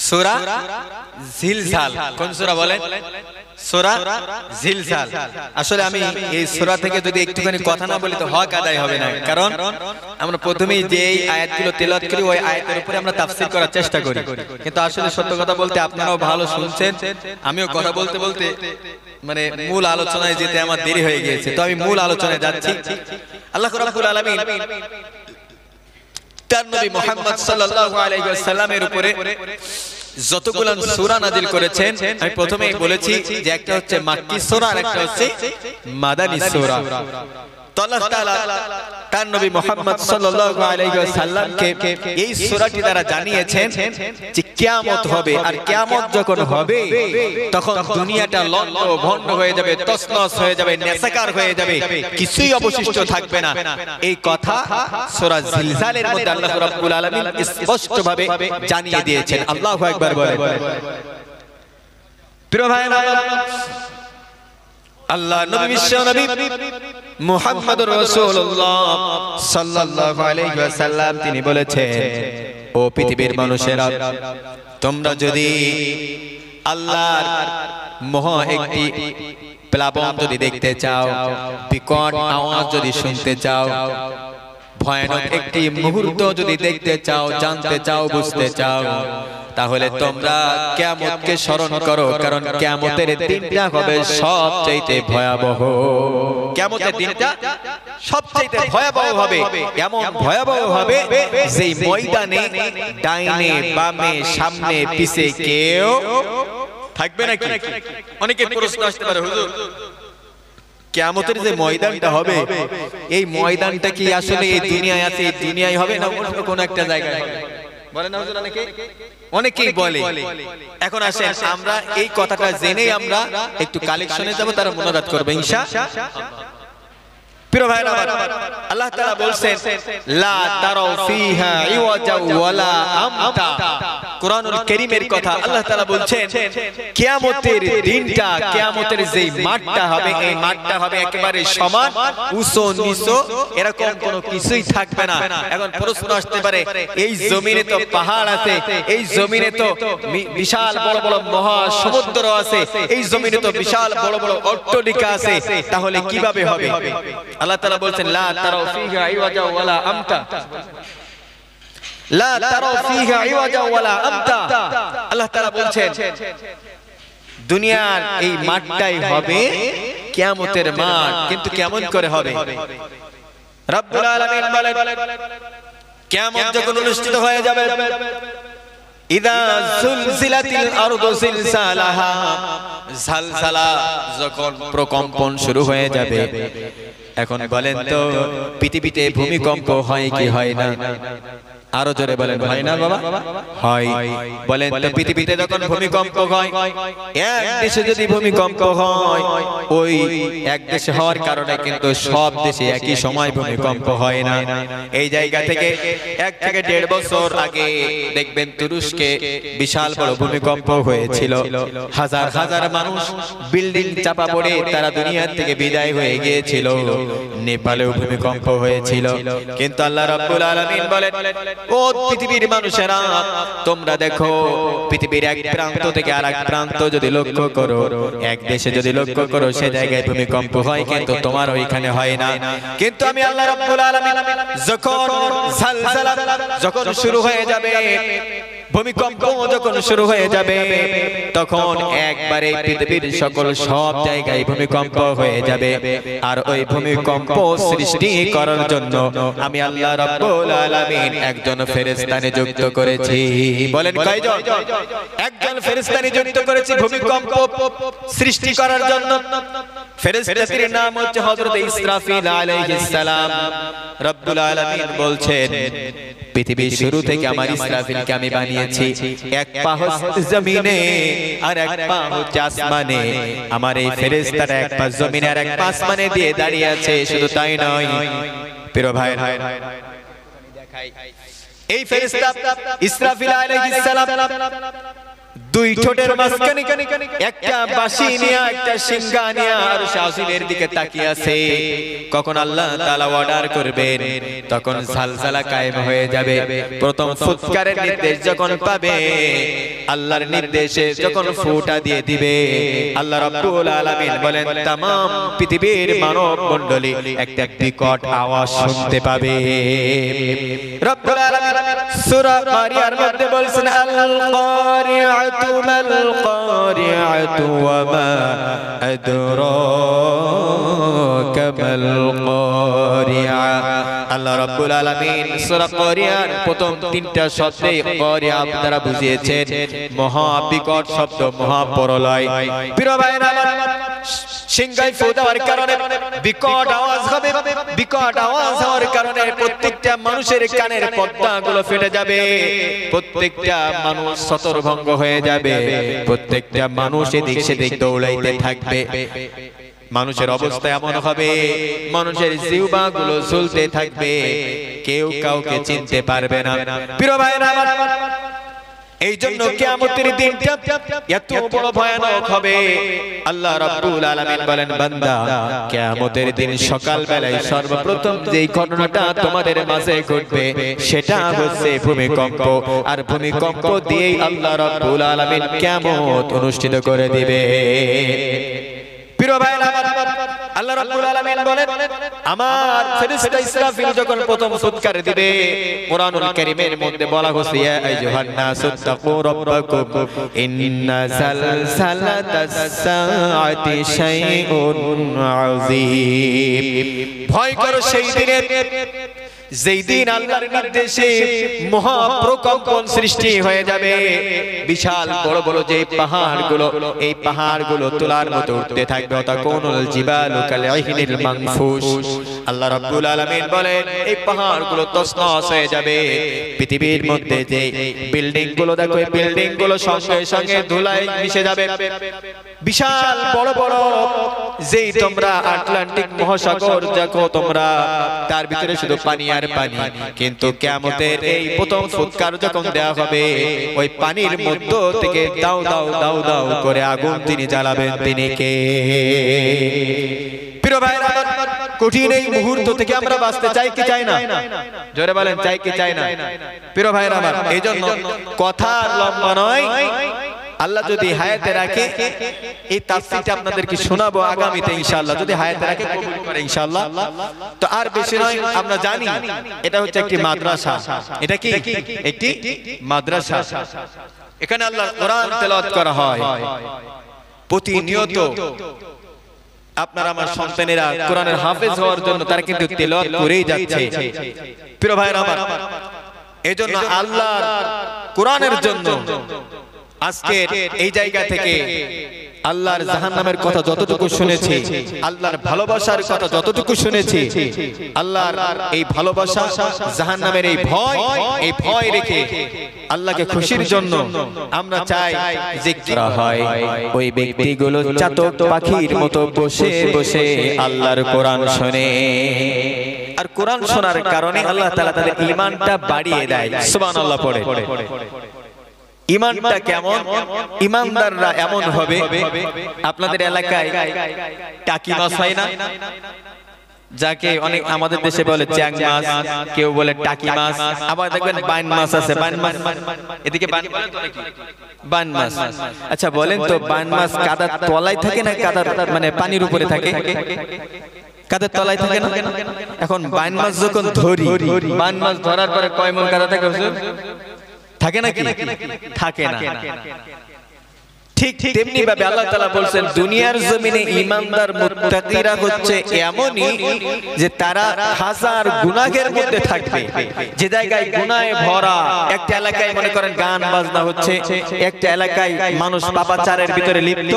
সূরা জিলজাল। কোন সূরা বলেন? সূরা জিলজাল। আসলে আমি এই সূরা থেকে যদি একটুখানি কথা না বলি তো হক আদায় হবে না, কারণ আমরা প্রথমেই যে আয়াতগুলো তেলাওয়াত করি ওই আয়াতের উপরে আমরা তাফসীর করার চেষ্টা করি, কিন্তু আসলে সত্য কথা বলতে আপনারাও ভালো শুনছেন, আমিও কথা বলতে বলতে মানে মূল আলোচনায় যেতে আমার দেরি হয়ে গিয়েছে। তো আমি মূল আলোচনায় যাচ্ছি। আল্লাহ রাব্বুল আলামিন তার নবী মুহাম্মদ সাল্লাল্লাহু আলাইহি ওয়াসাল্লামের উপরে যতগুলো সূরা নাযিল করেছেন, আমি প্রথমেই বলেছি যে একটা হচ্ছে মাক্কি সূরা আর একটা হচ্ছে মাদানী সূরা। তো আল্লাহ তাআলা তার নবী মুহাম্মদ সাল্লাল্লাহু আলাইহি ওয়াসাল্লামকে এই সূরাটি দ্বারা জানিয়েছেন যে কিয়ামত হবে, আর কিয়ামত যখন হবে তখন দুনিয়াটা লন্ড ভন্ড হয়ে যাবে, তছনছ হয়ে যাবে, নেসাকার হয়ে যাবে, কিছুই অবশিষ্ট থাকবে না। এই কথা সূরা জিলজালের মধ্যে আল্লাহ রাব্বুল আলামিন স্পষ্টভাবে জানিয়ে দিয়েছেন। আল্লাহু আকবার বলেন। প্রিয় ভাইরা, আল্লাহ নবী বিশ্ব নবী মুহাম্মদুর রাসূলুল্লাহ সাল্লাল্লাহু আলাইহি ওয়াসাল্লাম তিনি বলেছেন, ও পৃথিবীর মানুষেরা, তোমরা যদি আল্লাহর মহা একটি প্লাবন যদি দেখতে চাও, বিকট আওয়াজ যদি শুনতে চাও, ভয়ানক একটি মুহূর্ত যদি দেখতে চাও, জানতে চাও, বুঝতে চাও, তাহলে তোমরা কিয়ামতকে স্মরণ করো, কারণ কিয়ামতের দিনটা হবে সবচেয়ে ভয়াবহ। কিয়ামতের দিনটা সবচেয়ে ভয়াবহ হবে, এমন ভয়াবহ হবে যেই ময়দানে ডাইনে বামে সামনে পিছে কেউ থাকবে নাকি? অনেকে প্রশ্ন আসতে পারে, হুজুর কিয়ামতের যে ময়দানটা হবে, এই ময়দানটা কি আসলে এই দুনিয়ায় আছে, এই দুনিয়ায় হবে না অন্য কোন একটা জায়গায় হবে? বলে না হুজুর অনেকেই বলে। এখন আসেন আমরা এই কথাটা জেনেই আমরা একটু কালেকশনে যাব, তারা মুনাজাত করবে ইনশাআল্লাহ। প্রিয় ভাইরা, আল্লাহ তাআলা বলছেন লা তারাউ ফিহা ইওয়াজা ওয়ালা আমতা। কোরআনুল কারীমের কথা আল্লাহ তাআলা বলছেন কিয়ামতের দিনটা, কিয়ামতের যেই মাঠটা হবে, এই মাঠটা হবে একেবারে সমান, উঁচু নিচু এরকম কোনো কিছুই থাকবে না। এখন প্রশ্ন আসতে পারে, এই জমিনে তো পাহাড় আছে, এই জমিনে তো বিশাল বড় বড় মহা সমুদ্র আছে, এই জমিনে তো বিশাল বড় বড় অট্টালিকা আছে, তাহলে কিভাবে হবে? আল্লাহ তাআলা বলছেন লা তারাউ ফিহা ইওয়াজা ওয়ালা আমতা, লা তারাউ ফিহা ইওয়াজা ওয়ালা আমতা। আল্লাহ তাআলা বলছেন দুনিয়ার এই মাঠটাই হবে কিয়ামতের মাঠ, কিন্তু কেমন করে হবে? রব্বুল আলামিন বলেন কিয়ামত যখন অনুষ্ঠিত হয়ে যাবে, ইদা জুলজিলাতিল আরদু জিলজালাহা, জালজালা যখন প্রকম্পন শুরু হয়ে যাবে। এখন বলেন তো পৃথিবীতে ভূমিকম্প হয় কি হয় না? আরো জোরে বলেন, হয় না বাবা? হয়। বলেন তো পৃথিবীতে যখন ভূমিকম্প হয়, এক দেশে যদি ভূমিকম্প হয়, ওই এক দেশে হওয়ার কারণে কিন্তু সব দেশে একই সময় ভূমিকম্প হয় না। এই জায়গা থেকে 1 থেকে 1.5 বছর আগে দেখবেন তুরস্কে বিশাল বড় ভূমিকম্প হয়েছিল, হাজার হাজার মানুষ বিল্ডিং চাপা পড়ে তারা দুনিয়া থেকে বিদায় হয়ে গিয়েছিল। নেপালেও ভূমিকম্প হয়েছিল, কিন্তু আল্লাহ রাব্বুল আলামিন বলেন, ও পৃথিবীর মানুষেরা, তোমরা দেখো পৃথিবীর এক প্রান্ত থেকে আরেক প্রান্ত যদি লক্ষ্য করো, এক দেশে যদি লক্ষ্য করো, সে জায়গায় ভূমিকম্প হয়, কিন্তু তোমার ওইখানে হয় না। কিন্তু আমি আল্লাহ রাব্বুল আলামিন যখন জালজালা যখন শুরু হয়ে যাবে, ভূমিকম্প যখন শুরু হয়ে যাবে, তখন একবারে পৃথিবীর সকল সব জায়গায় ভূমিকম্প হয়ে যাবে। আর ওই ভূমিকম্প সৃষ্টি করার জন্য আমি আল্লাহ রাব্বুল আলামিন একজন ফেরেশতা নিযুক্ত করেছি। বলেন কয়জন? একজন ফেরেশতা নিযুক্ত করেছি ভূমিকম্প সৃষ্টি করার জন্য। ফেরেশতাটির নাম হচ্ছে হযরত ইসরাফিল আলাইহিস সালাম। রব্বুল আলামিন বলছেন পৃথিবীর শুরু থেকে আমার ইসরাফিলকে আমি বানিয়েছি, এক পা হচ্ছে জমিনে আর এক পা হচ্ছে আসমানে। আমার এই ফেরেশতারা এক পা জমিনে আর এক পা আসমানে দিয়ে দাঁড়িয়ে আছে। শুধু তাই নয় প্রিয় ভাই, এই ফেরেশতা ইসরাফিল আলাইহিস সালাম দুই ঠোঁটের মাঝখানে একটা বাঁশি নিয়ে একটা সিংহা নিয়ে আর শাসিনের দিকে তাকিয়ে আছে। কখন আল্লাহ তাআলা অর্ডার করবেন তখন সালসালা কায়েম হয়ে যাবে। প্রথম ফুৎকারের নির্দেশ যখন পাবে, আল্লাহর নির্দেশে যখন ফুটা দিয়ে দিবে, আল্লাহ রাব্বুল আলামিন বলেন तमाम পৃথিবীর মানব মণ্ডলী একটা বিকট আওয়াজ শুনতে পাবে। রব্বুল আলামিন সূরা মারিয়ার মধ্যে বলছেন আল কারিআতু মাল কারিআতু ওয়া মা আদরাকা মাল কারিআ। আল্লাহ রাব্বুল আলামিন সূরা কারিয়ার প্রথম তিনটা শব্দে কারিআ দ্বারা বুঝিয়েছেন মহা বিকট শব্দ, মহা প্রলয়। প্রিয় ভাইরা আমার, সিংহায় ফু দেওয়ার কারণে বিকট আওয়াজ হবে। বিকট আওয়াজ হওয়ার কারণে প্রত্যেকটা মানুষের কানের পর্দাগুলো ফেটে যাবে, প্রত্যেকটা মানুষ ছত্রভঙ্গ হয়ে যাবে, প্রত্যেকটা মানুষ এদিক সেদিক দৌড়াইতে থাকবে। মানুষের অবস্থা এমন হবে, মানুষের জিহ্বাগুলো ঝুলতে থাকবে, কেউ কাউকে চিনতে পারবে না। প্রিয় ভাইরা আমার, এই জন্য কিয়ামতের দিনটা এত বড় ভয়ানক হবে। আল্লাহ রাব্বুল আলামিন বলেন, বান্দা কিয়ামতের দিন সকাল বেলায় সর্বপ্রথম যেই ঘটনাটা তোমাদের মাঝে ঘটবে সেটা হচ্ছে ভূমিকম্প। আর ভূমিকম্প দিয়েই আল্লাহ রাব্বুল আলামিন কিয়ামত অনুষ্ঠিত করে দিবে। প্রিয় ভাইরা আমার, আল্লাহ রাব্বুল আলামিন বলেন, আমার ফেরেশতা ইসরাফিল যখন প্রথম ফুৎকার দিবে, কুরআনুল কারীমের মধ্যে বলা হয়েছে ইয়া আইয়ুহান নাসু তাকু রাব্বাকুম ইন্না সালসালাতাস সাআতি শাইউন আযীম। ভয় করো সেই দিনের, যেই দিন আল্লাহর নির্দেশে মহা প্রকম্পন সৃষ্টি হয়ে যাবে। বিশাল বড় বড় যে পাহাড়গুলো, এই পাহাড়গুলো তোলার মতো উঠতে থাকবে। তাকুনুল জিবালু কালঈহিনিল মানফুস। আল্লাহ রাব্বুল আলামিন বলেন, এই পাহাড়গুলো তছনছ হয়ে যাবে। পৃথিবীর মধ্যে যে বিল্ডিং গুলো দেখো, এই বিল্ডিং গুলো সঙ্গে সঙ্গে ধুলায় মিশে যাবে। বিশাল বড় বড় যেই তোমরা আটলান্টিক মহাসাগর দেখো তোমরা, তার ভিতরে শুধু পানি আর পানি। কিন্তু কিয়ামতের এই প্রথম ফুৎকার যখন দেয়া হবে, ওই পানির মধ্য থেকে দাও দাও দাও দাও করে আগুন তিনি জ্বালাবেন। তিনি কে? প্রিয় ভাইরা, কঠিন এই মুহূর্ত থেকে আমরা বাঁচতে চাই কি চাই না? জোরে বলেন, চাই কি চাই না? প্রিয় ভাইরা আমার, এই জন্য কথা লম্বা নয়, আল্লাহ যদি হায়াতে রাখে এই তাফসীরটা আপনাদেরকে শোনাবো আগামীতে ইনশাআল্লাহ, যদি হায়াতে রাখে কবুল করে ইনশাআল্লাহ। তো আর বেশি নয়, আমরা জানি এটা হচ্ছে একটি মাদ্রাসা। এটা কি একটি মাদ্রাসা? এখানে আল্লাহর কোরআন তেলাওয়াত করা হয় প্রতিনিয়ত। আপনার আমার সন্তানেরা কোরআনের হাফেজ হওয়ার জন্য তারা কিন্তু তেলাওয়াত করেই যাচ্ছে। প্রিয় ভাইরা আমার, এজন্য আল্লাহর কোরআনের জন্য আজকে এই জায়গা থেকে আল্লাহর জাহান্নামের কথা যতটুকু শুনেছি, আল্লাহর ভালোবাসার কথা যতটুকু শুনেছি, আল্লাহর এই ভালোবাসা, জাহান্নামের এই ভয় রেখে আল্লাহকে খুশির জন্য আমরা চাই যে করা হয় ওই ব্যক্তিগুলো চাতক পাখির মতো বসে বসে আল্লাহর কোরআন শুনে। আর কোরআন শোনার কারণে আল্লাহ তাআলা তাদের ঈমানটা বাড়িয়ে দেয়। সুবহানাল্লাহ পড়ে। ঈমানটা কেমন? ঈমানদাররা এমন হবে, আপনাদের এলাকায় টাকি মাছ হয় না, যাকে অনেক আমাদের দেশে বলে চ্যাং মাছ, কেউ বলে টাকি মাছ, আবার দেখবেন বাইন মাছ আছে। বাইন মাছ এদিকে বাইন বলে তো নাকি? বাইন মাছ। আচ্ছা বলেন তো, বাইন মাছ কাদার তলায় থাকে না কাদার মানে পানির উপরে থাকে? কাদার তলায় থাকে না। এখন বাইন মাছ যখন ধরি, বাইন মাছ ধরার পরে কয় মণ কাদা থাকে? থাকে নাকি? থাকে না। ঠিক তেমনি ভাবে আল্লাহ তাআলা বলছেন, দুনিয়ার জমিনে ঈমানদার মুত্তাকিরা হচ্ছে এমনই যে তারা হাজার গুনাহের মধ্যে থাকবে। যে জায়গায় গুনাহে ভরা, একটা এলাকায় মনে করেন গান বাজনা হচ্ছে, একটা এলাকায় মানুষ পাপাচারের ভিতরে লিপ্ত,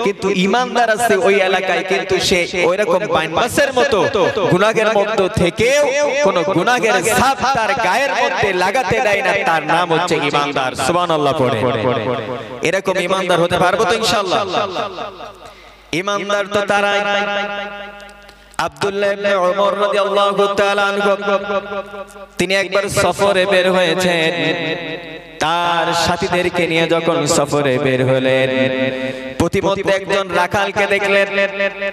কিন্তু ঈমানদার আছে ওই এলাকায়, কিন্তু সে ওইরকম বাইন মাছের মতো গুনাহের মধ্যে থেকেও কোন গুনাহের ছাপ তার গায়ের মধ্যে লাগাতে দেয় না। তার নাম হচ্ছে ঈমানদার। সুবহানাল্লাহ পড়ে। এরকম ঈমানদার হতে পারবো তো ইনশাআল্লাহ? ঈমানদার তো তারাই। আব্দুল্লাহ ইবনে ওমর রাদিয়াল্লাহু তাআলা আনহু তিনি একবার সফরে বের হয়েছেন। তার সাথীদেরকে নিয়ে যখন সফরে বের হলেন, প্রতিমধ্যে একজন রাখালকে দেখলেন,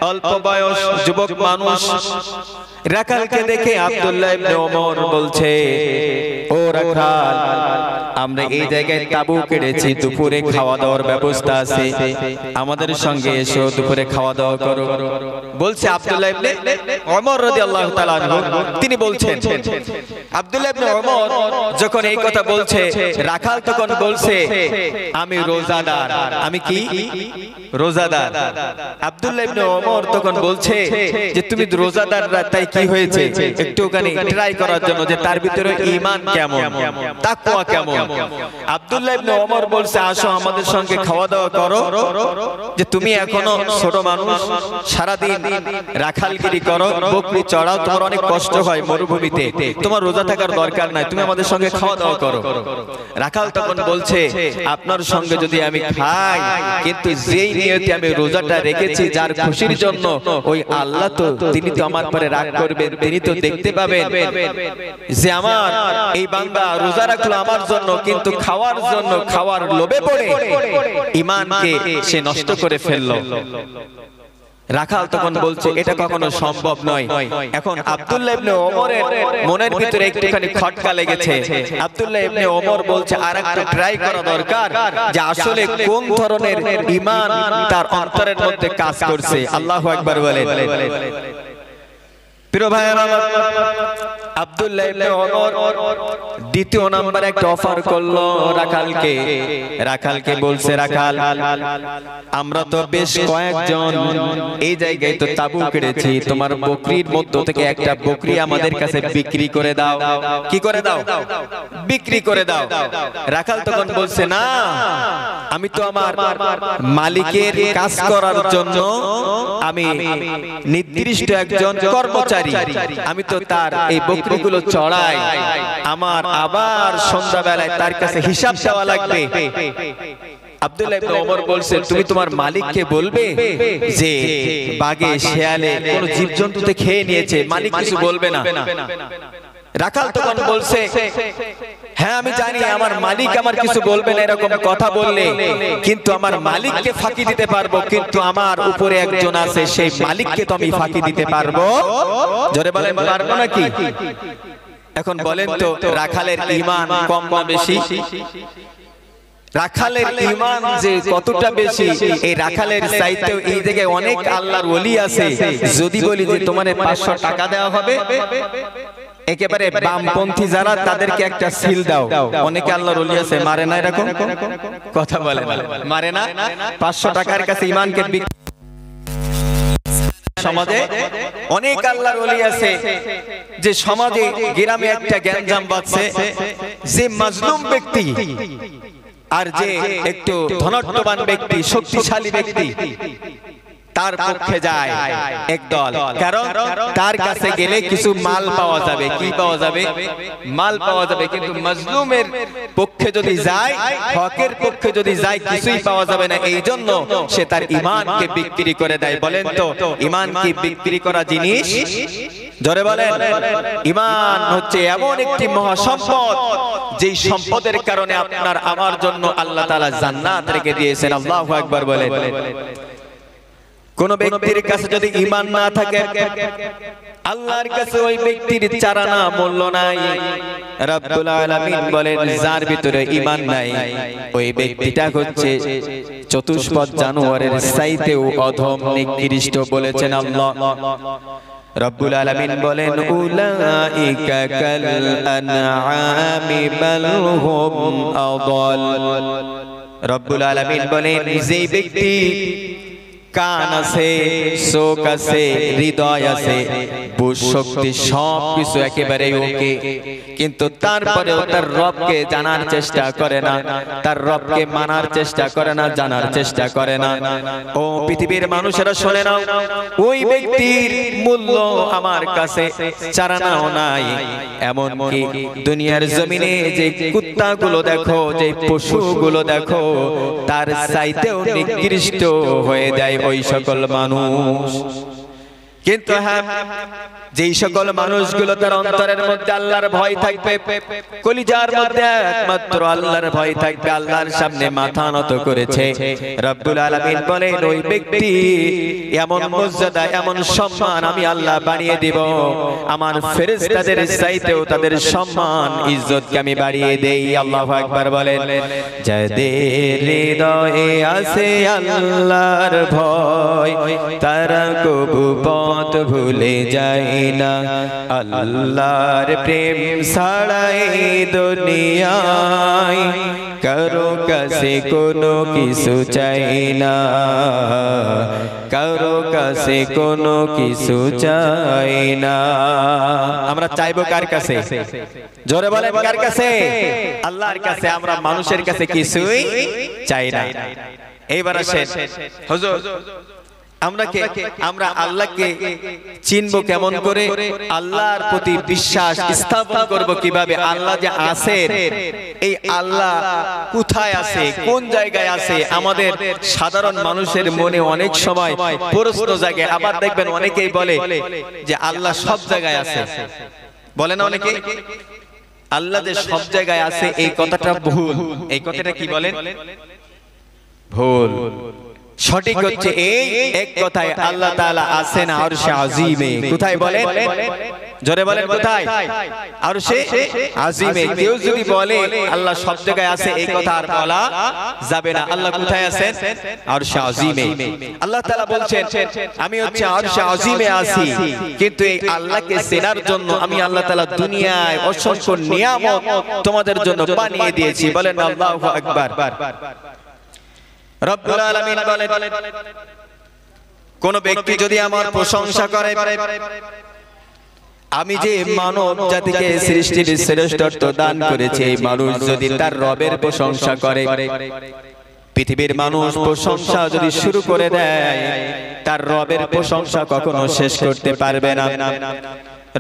অল্প বয়স যুবক মানুষ। রাখালকে দেখে আব্দুল্লাহ ইবনে ওমর বলছে, ও রাখাল, আমরা এই জায়গায় তাবু কেটেছি, দুপুরে খাওয়া দাওয়ার ব্যবস্থা আছে, আমাদের সঙ্গে এসো, দুপুরে খাওয়া দাওয়া করো। বলছে আব্দুল্লাহ ইবনে ওমর রাদিয়াল্লাহু তাআলা আনহু, তিনি বলছেন, আব্দুল্লাহ ইবনে ওমর যখন এই কথা বলছে, রাখাল তখন বলছে, আমি রোজাদার। আমি কি? রোজাদার। আব্দুল্লাহ ইবনে ওমর তখন বলছে যে তুমি রোজাদার, তাই কি হয়েছে? একটুখানি ট্রাই করার জন্য যে তার ভিতরে ঈমান কেমন, তাকওয়া কেমন। আব্দুল্লাহ ইবনে ওমর বলছে, আসো আমাদের সঙ্গে খাওয়া দাওয়া করো, যে তুমি এখনো ছোট মানুষ, সারা দিন রাখালগিরি করো, বকরি চড়াও, তোমার অনেক কষ্ট হয় মরুভূমিতে, তোমার রোজা থাকার দরকার নাই, তুমি আমাদের সঙ্গে খাওয়া দাওয়া করো। রাখাল তখন বলছে, আপনার সঙ্গে যদি আমি খাই, কিন্তু যেই নিয়তে আমি রোজাটা রেখেছি যার খুশির জন্য, ওই আল্লাহ তো তিনি তো আমার পরে রাগ করবেন, তিনি তো দেখতে পাবেন যে আমার এই বান্দা রোজা রাখলো আমার জন্য, কিন্তু খাওয়ার জন্য, খাওয়ার লোভে পড়ে ঈমানকে সে নষ্ট করে ফেললো। রাখাল তখন বলছে, এটা কখনো সম্ভব নয়। এখন আব্দুল্লাহ ইবনে ওমরের মনের ভিতরে একটুখানি খটকা লেগেছে। আব্দুল্লাহ ইবনে ওমর বলছে, আরেকটা ট্রাই করা দরকার, যে আসলে কোন ধরনের ঈমান তার অন্তরের মধ্যে কাজ করছে। আল্লাহু আকবার বলেন। প্রিয় ভাইরা, আব্দুল্লাহ ইবনে ওমর দ্বিতীয় নাম্বার একটা অফার করলো রাখালকে। রাখালকে বলছে, রাখাল, আমরা তো বেশ কয়েকজন এই জায়গায় তো তাবু কেটেছি, তোমার বকরির মধ্য থেকে একটা বকরি আমাদের কাছে বিক্রি করে দাও। কি করে দাও? বিক্রি করে দাও। রাখাল তখন বলছে, না, আমি তো আমার মালিকের কাজ করার জন্য আমি নির্দিষ্ট একজন কর্মচারী, আমি তো তার এই বকরিগুলো চড়াই, আমার আবার সন্ধ্যাবেলায় তার কাছে হিসাব দেওয়া লাগবে। আব্দুল্লাহ ইবনে ওমর বলছে, তুমি তোমার মালিককে বলবে যে বাঘে, শেয়ালে, কোন জীবজন্তুতে খেয়ে নিয়েছে, মালিক কিছু বলবে না। রাখাল তখন বলছে, হ্যাঁ আমি জানি আমার মালিক আমার কিছু বলবে না, এরকম কথা বললে কিন্তু আমার মালিককে ফাঁকি দিতে পারবো, কিন্তু আমার উপরে একজন আছে, সেই মালিককে তো আমি ফাঁকি দিতে পারবো। জোরে বলেন, পারবো নাকি? এখন বলেন তো, রাখালের ঈমান কম না বেশি? রাখালের ঈমান যে কতটা বেশি, এই রাখালের চাইতেও এই জায়গায় অনেক আল্লাহর ওলি আছে। যদি বলি যে তোমার 500 টাকা দেওয়া হবে, একেবারে বামপন্থী যারা, তাদেরকে একটা সিল দাও। অনেকে আল্লাহর ওলি আছে, মারে না, এরকম কথা বলে, মারে না। 500 টাকার কাছে ঈমানকে সমাজে অনেক আল্লাহর ওলি আছে, যে সমাজে গ্রামে একটা গ্যাঞ্জাম বাজছে, যে মাজলুম ব্যক্তি আর যে একটু ধনট্টবান ব্যক্তি, শক্তিশালী ব্যক্তি, তার পক্ষে যায় একদল, কারণ তার কাছে গেলে কিছু মাল পাওয়া যাবে। কি পাওয়া যাবে? মাল পাওয়া যাবে। কিন্তু মাজলুমের পক্ষে যদি যায়, হকের পক্ষে যদি যায়, কিছুই পাওয়া যাবে না। এই জন্য সে তার ঈমানকে বিক্রি করে দেয়। বলেন তো, ঈমান কি বিক্রি করা জিনিস? জোরে বলেন। ঈমান হচ্ছে এমন একটি মহাসম্পদ, যেই সম্পদের কারণে আপনার আমার জন্য আল্লাহ তাআলা জান্নাত রেখে দিয়েছেন। আল্লাহু আকবার বলেন। কোন ব্যক্তির কাছে যদি ঈমান না থাকে, আল্লাহর কাছে ওই ব্যক্তির চারানা মূল্য নাই। রব্বুল আলামিন বলেন, যার ভিতরে ঈমান নাই, ওই ব্যক্তিটা হচ্ছে চতুষ্পদ জানোয়ারের চাইতেও অধম, নিকৃষ্ট বলেছেন আল্লাহ। রব্বুল আলামিন বলেন, উলাইকা কাল আনআমি বাল হুম আদাল। রব্বুল আলামিন বলেন, যেই ব্যক্তি কান আছে, চোখ আছে, হৃদয় আছে, বুঝ শক্তি সবকিছু একেবারে ওকে, কিন্তু তারপরেও তার রবকে জানার চেষ্টা করে না, তার রবকে মানার চেষ্টা করে না, জানার চেষ্টা করে না। ও পৃথিবীর মানুষেরা শুনে নাও, ওই ব্যক্তির মূল্য আমার কাছে চারানাও নাই। এমনকি দুনিয়ার জমিনে যে কুত্তাগুলো দেখো, যে পশুগুলো দেখো, তার চাইতেও নিকৃষ্ট হয়ে যায় ওই সকল মানুষ। কিন্তু হ্যাঁ, যেই সকল মানুষগুলো তার অন্তরের মধ্যে আল্লাহর ভয় থাকবে, কলিজার মধ্যে একমাত্র আল্লাহর ভয় থাকবে, আল্লাহর সামনে মাথা নত করেছে, রব্বুল আলামিন বলেন ওই ব্যক্তি এমন মর্যাদা এমন সম্মান আমি আল্লাহ বাড়িয়ে দেব, আমার ফেরেশতাদের চাইতেও তাদের সম্মান ইজ্জতকে আমি বাড়িয়ে দেই। আল্লাহু আকবার বলেন। যাদের হৃদয়ে আছে আল্লাহর ভয় তারা কবু পথ ভুলে যায় না, আল্লাহর প্রেম ছাড়াই দুনিয়ায় কারো কাছে কোনো কিছু চাই না, কারো কাছে কোনো কিছু চাই না। আমরা চাইবো কার কাছে? জোরে বলেন কার কাছে? আল্লাহর কাছে। আমরা মানুষের কাছে কিছুই চাই না। এইবার আসেন হুজুর, আমরা আল্লাহকে চিনবো কেমন করে? আল্লাহর প্রতি বিশ্বাস স্থাপন করব কিভাবে? আল্লাহ যে আছেন, এই আল্লাহ কোথায় আছে, কোন জায়গায় আছে? আমাদের সাধারণ মানুষের মনে অনেক সময় প্রশ্ন জাগে। আবার দেখবেন অনেকেই বলে যে আল্লাহ সব জায়গায় আছে, বলে না অনেকে? আল্লাহ যে সব জায়গায় আছে এই কথাটা ভুল। এই কথাটা কি বলেন? ভুল। সঠিক হচ্ছে এই এক কথায়, আল্লাহ তাআলা আছেন আরশে আজিমে। কোথায় বলেন? জোরে বলেন কোথায়? আরশে আজিমে। কেউ যদি বলে আল্লাহ সব জায়গায় আছে, এই কথা আর বলা যাবে না। আল্লাহ কোথায় আছেন? আরশে আজিমে। আল্লাহ তাআলা বলছেন আমি হচ্ছে আরশে আজিমে আছি, কিন্তু এই আল্লাহকে চেনার জন্য আমি আল্লাহ তাআলা দুনিয়ায় অসংখ্য নিয়ামত তোমাদের জন্য বানিয়ে দিয়েছি। বলেন আল্লাহু আকবার। রব্বুল আলামিন বলেন কোন ব্যক্তি যদি আমার প্রশংসা করে, আমি যে মানব জাতিকে সৃষ্টির শ্রেষ্ঠত্ব দান করেছি, এই মানুষ যদি তার রবের প্রশংসা করে, পৃথিবীর মানুষ প্রশংসা যদি শুরু করে দেয়, তার রবের প্রশংসা কখনো শেষ করতে পারবে না।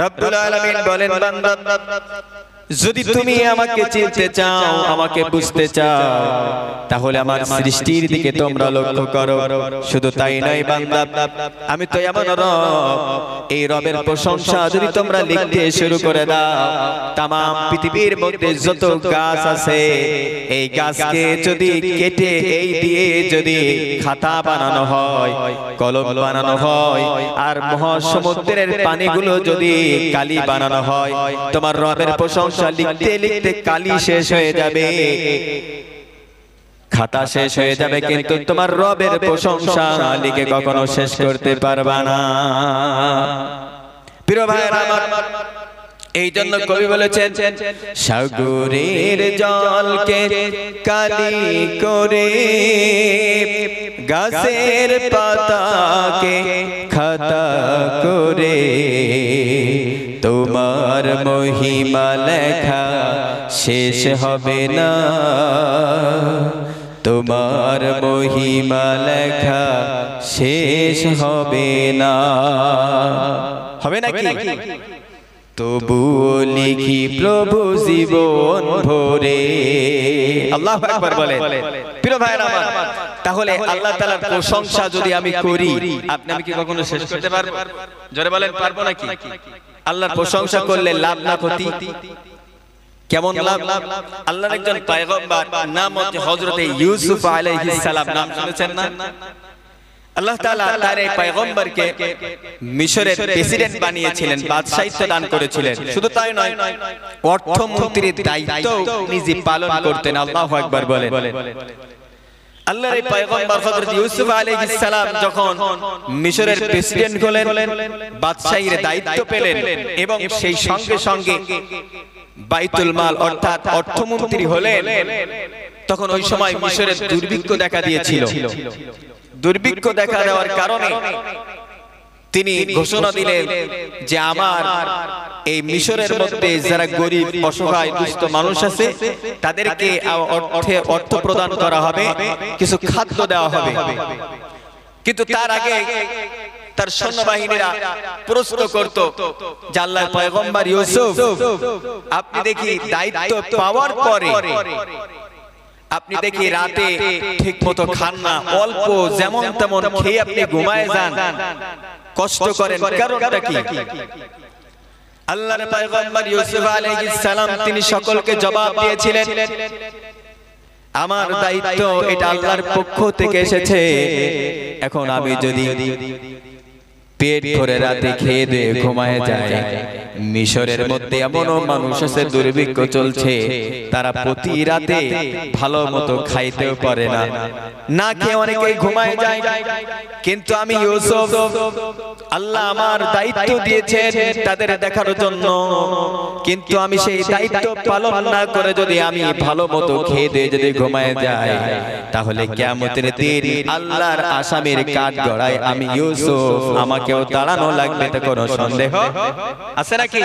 রব্বুল আলামিন বলেন বান্দা, যদি তুমি আমাকে চিনতে চাও, আমাকে বুঝতে চাও, তাহলে আমার সৃষ্টির দিকে তোমরা লক্ষ্য করো। শুধু তাই নয় বান্দা, আমি তো এমন রব, এই রবের প্রশংসা যদি তোমরা লিখতে শুরু করে দাও, তামাম পৃথিবীর মধ্যে যত গাছ আছে, এই গাছকে যদি কেটে এই দিয়ে যদি খাতা বানানো হয়, কলম বানানো হয়, আর মহাসমুদ্রের পানিগুলো যদি কালি বানানো হয়, তোমার রবের প্রশংসা লিখতে লিখতে কালি শেষ হয়ে যাবে, খাতা শেষ হয়ে যাবে, কিন্তু তোমার রবের প্রশংসা লিখে কখনো শেষ করতে পারবা না। প্রিয় ভাইরা আমার, এই জন্য কবি বলেছেন সাগরের জলকে কালি করে, গাছের পাতাকে খাতা করে, তোমার মহিমা লেখা শেষ হবে না, তোমার মহিমা লেখা শেষ হবে না। হবে নাকি? তবুও লিখি প্রভু জীবন ভরে। আল্লাহু আকবার বলে। প্রিয় ভাইরা আমার, তাহলে আল্লাহ তাআলার প্রশংসা যদি আমি করি, আপনি আমি কি কখনো শেষ করতে পারবো? জোরে বলেন, পারবো নাকি? আল্লাহর প্রশংসা করলে লাভ না ক্ষতি? কেমন লাভ? আল্লাহর একজন পয়গম্বর নাম হচ্ছে হযরত ইউসুফ আলাইহিস সালাম, নাম শুনেছেন না? আল্লাহ তাআলা তার এই পয়গম্বরকে মিশরের প্রেসিডেন্ট বানিয়েছিলেন, বাদশাহিত্ব দান করেছিলেন। শুধু তাই নয়, অর্থমন্ত্রীর দায়িত্ব নিজে পালন করতেন। আল্লাহু আকবার বলেন। আল্লাহর এই পয়গম্বর হযরত ইউসুফ আলাইহিস সালাম যখন মিশরের প্রেসিডেন্ট হলেন, বাদশাহীর দায়িত্ব পেলেন, এবং সেই সঙ্গে সঙ্গে বাইতুল মাল অর্থাৎ অর্থমন্ত্রী হলেন, তখন ওই সময় মিশরের দুর্ভিক্ষ দেখা দিয়েছিল। দুর্ভিক্ষ দেখা দেওয়ার কারণে তিনি ঘোষণা দিলেন যে আমার এই মিশরের মধ্যে যারা গরিব, অসহায়, দুস্থ মানুষ আছে, তাদেরকে অর্থ প্রদান করা হবে, কিছু খাদ্য দেওয়া হবে। কিন্তু তার আগে তার সৈন্যবাহিনীরা প্রশ্ন করত যে আল্লাহর পয়গম্বর ইউসুফ, আপনি দেখি দায়িত্ব পাওয়ার পরে আপনি দেখি রাতে ঠিক মতো খান না, অল্প যেমন তেমন খেয়ে আপনি ঘুমায় যান, কষ্ট করেন, কারণটা কি? আল্লাহর পয়গম্বর ইউসুফ আলাইহিস সালাম তিনি সকলকে জবাব দিয়েছিলেন, আমার দায়িত্ব এটা আল্লাহর পক্ষ থেকে এসেছে। এখন আমি যদি পেট ভরে রাতে খেয়ে দিয়ে ঘুমায় যায়, মিশরের মধ্যে এমনও মানুষ আছে দুর্ভিক্ষ চলছে, তারা প্রতি রাতে ভালো মতো খাইতেও পারে না, না খেয়ে অনেকেই ঘুমায় যায়। কিন্তু আমি ইউসুফ, আল্লাহ আমার দায়িত্ব দিয়েছেন তাদের দেখার জন্য, কিন্তু আমি সেই দায়িত্ব পালন না করে যদি আমি ভালো মতো খেয়ে দিয়ে যদি ঘুমায় যাই, তাহলে কিয়ামতের দিন আল্লাহর আসামির কাঠগড়ায় আমি ইউসুফ, আমাকেও দাঁড়ানো লাগবে, তো কোনো সন্দেহ আছে নাকি?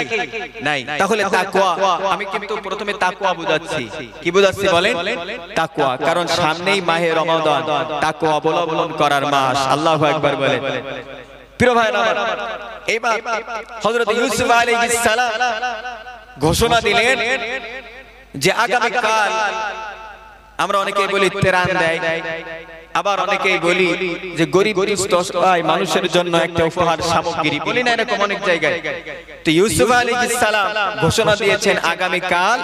নাই। তাহলে তাকওয়া, আমি কিন্তু প্রথমে তাকওয়া বুঝাচ্ছি। কি বুঝাচ্ছি বলেন? তাকওয়া, কারণ সামনেই মাহে রমাদান, তাকওয়া অবলম্বন করার মাস। আল্লাহু আকবার বলেন। প্রিয় ভাইরা আমার, এবার হযরত ইউসুফ আলাইহিস সালাম ঘোষণা দিলেন যে আগামী কাল, আমরা অনেকেই বলি ত্রাণ দেয়, আবার অনেকেই বলি যে গরিব দুস্থ মানুষের জন্য একটা উপহার সামগ্রী, বলি না এরকম অনেক জায়গায়। তো ইউসুফ আলাইহিস সালাম ঘোষণা দিয়েছেন আগামী কাল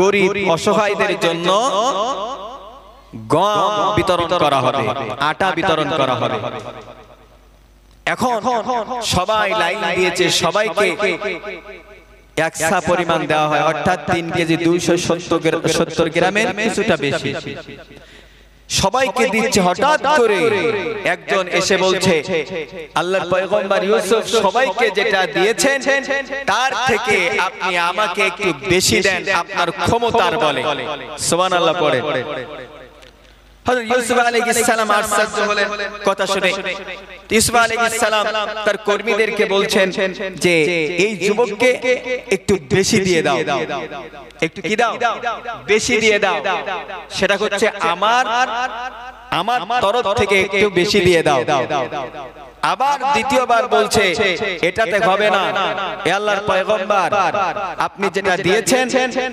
গরিব অসহায়দের জন্য গম বিতরণ করা হবে, আটা বিতরণ করা হবে। এখন সবাই লাইন দিয়েছে, সবাইকে একসা পরিমাণ দেওয়া হয়, অর্থাৎ 3 কেজি 270 গ্রামের কিছুটা বেশি সবাইকে দিচ্ছে। হঠাৎ করে একজন এসে বলছে, আল্লাহর পয়গম্বর ইউসুফ সবাইকে যেটা দিয়েছেন তার থেকে আপনি আমাকে একটু বেশি দেন আপনার ক্ষমতার বলে। সুবহানাল্লাহ পড়ে। হযরত ইউসুফ আলাইহিস সালাম আশ্চর্য হলেন কথা শুনে। ইউসুফ আলাইহিস সালাম তার কর্মীদেরকে বলছেন যে এই যুবককে একটু বেশি দিয়ে দাও, একটু কি দাও, বেশি দিয়ে দাও, সেটা হচ্ছে আমার তরফ থেকে একটু বেশি দিয়ে দাও। আবার দ্বিতীয়বার বলছে এটাতে হবে না, হে আল্লাহর পয়গম্বর আপনি যেটা দিয়েছেন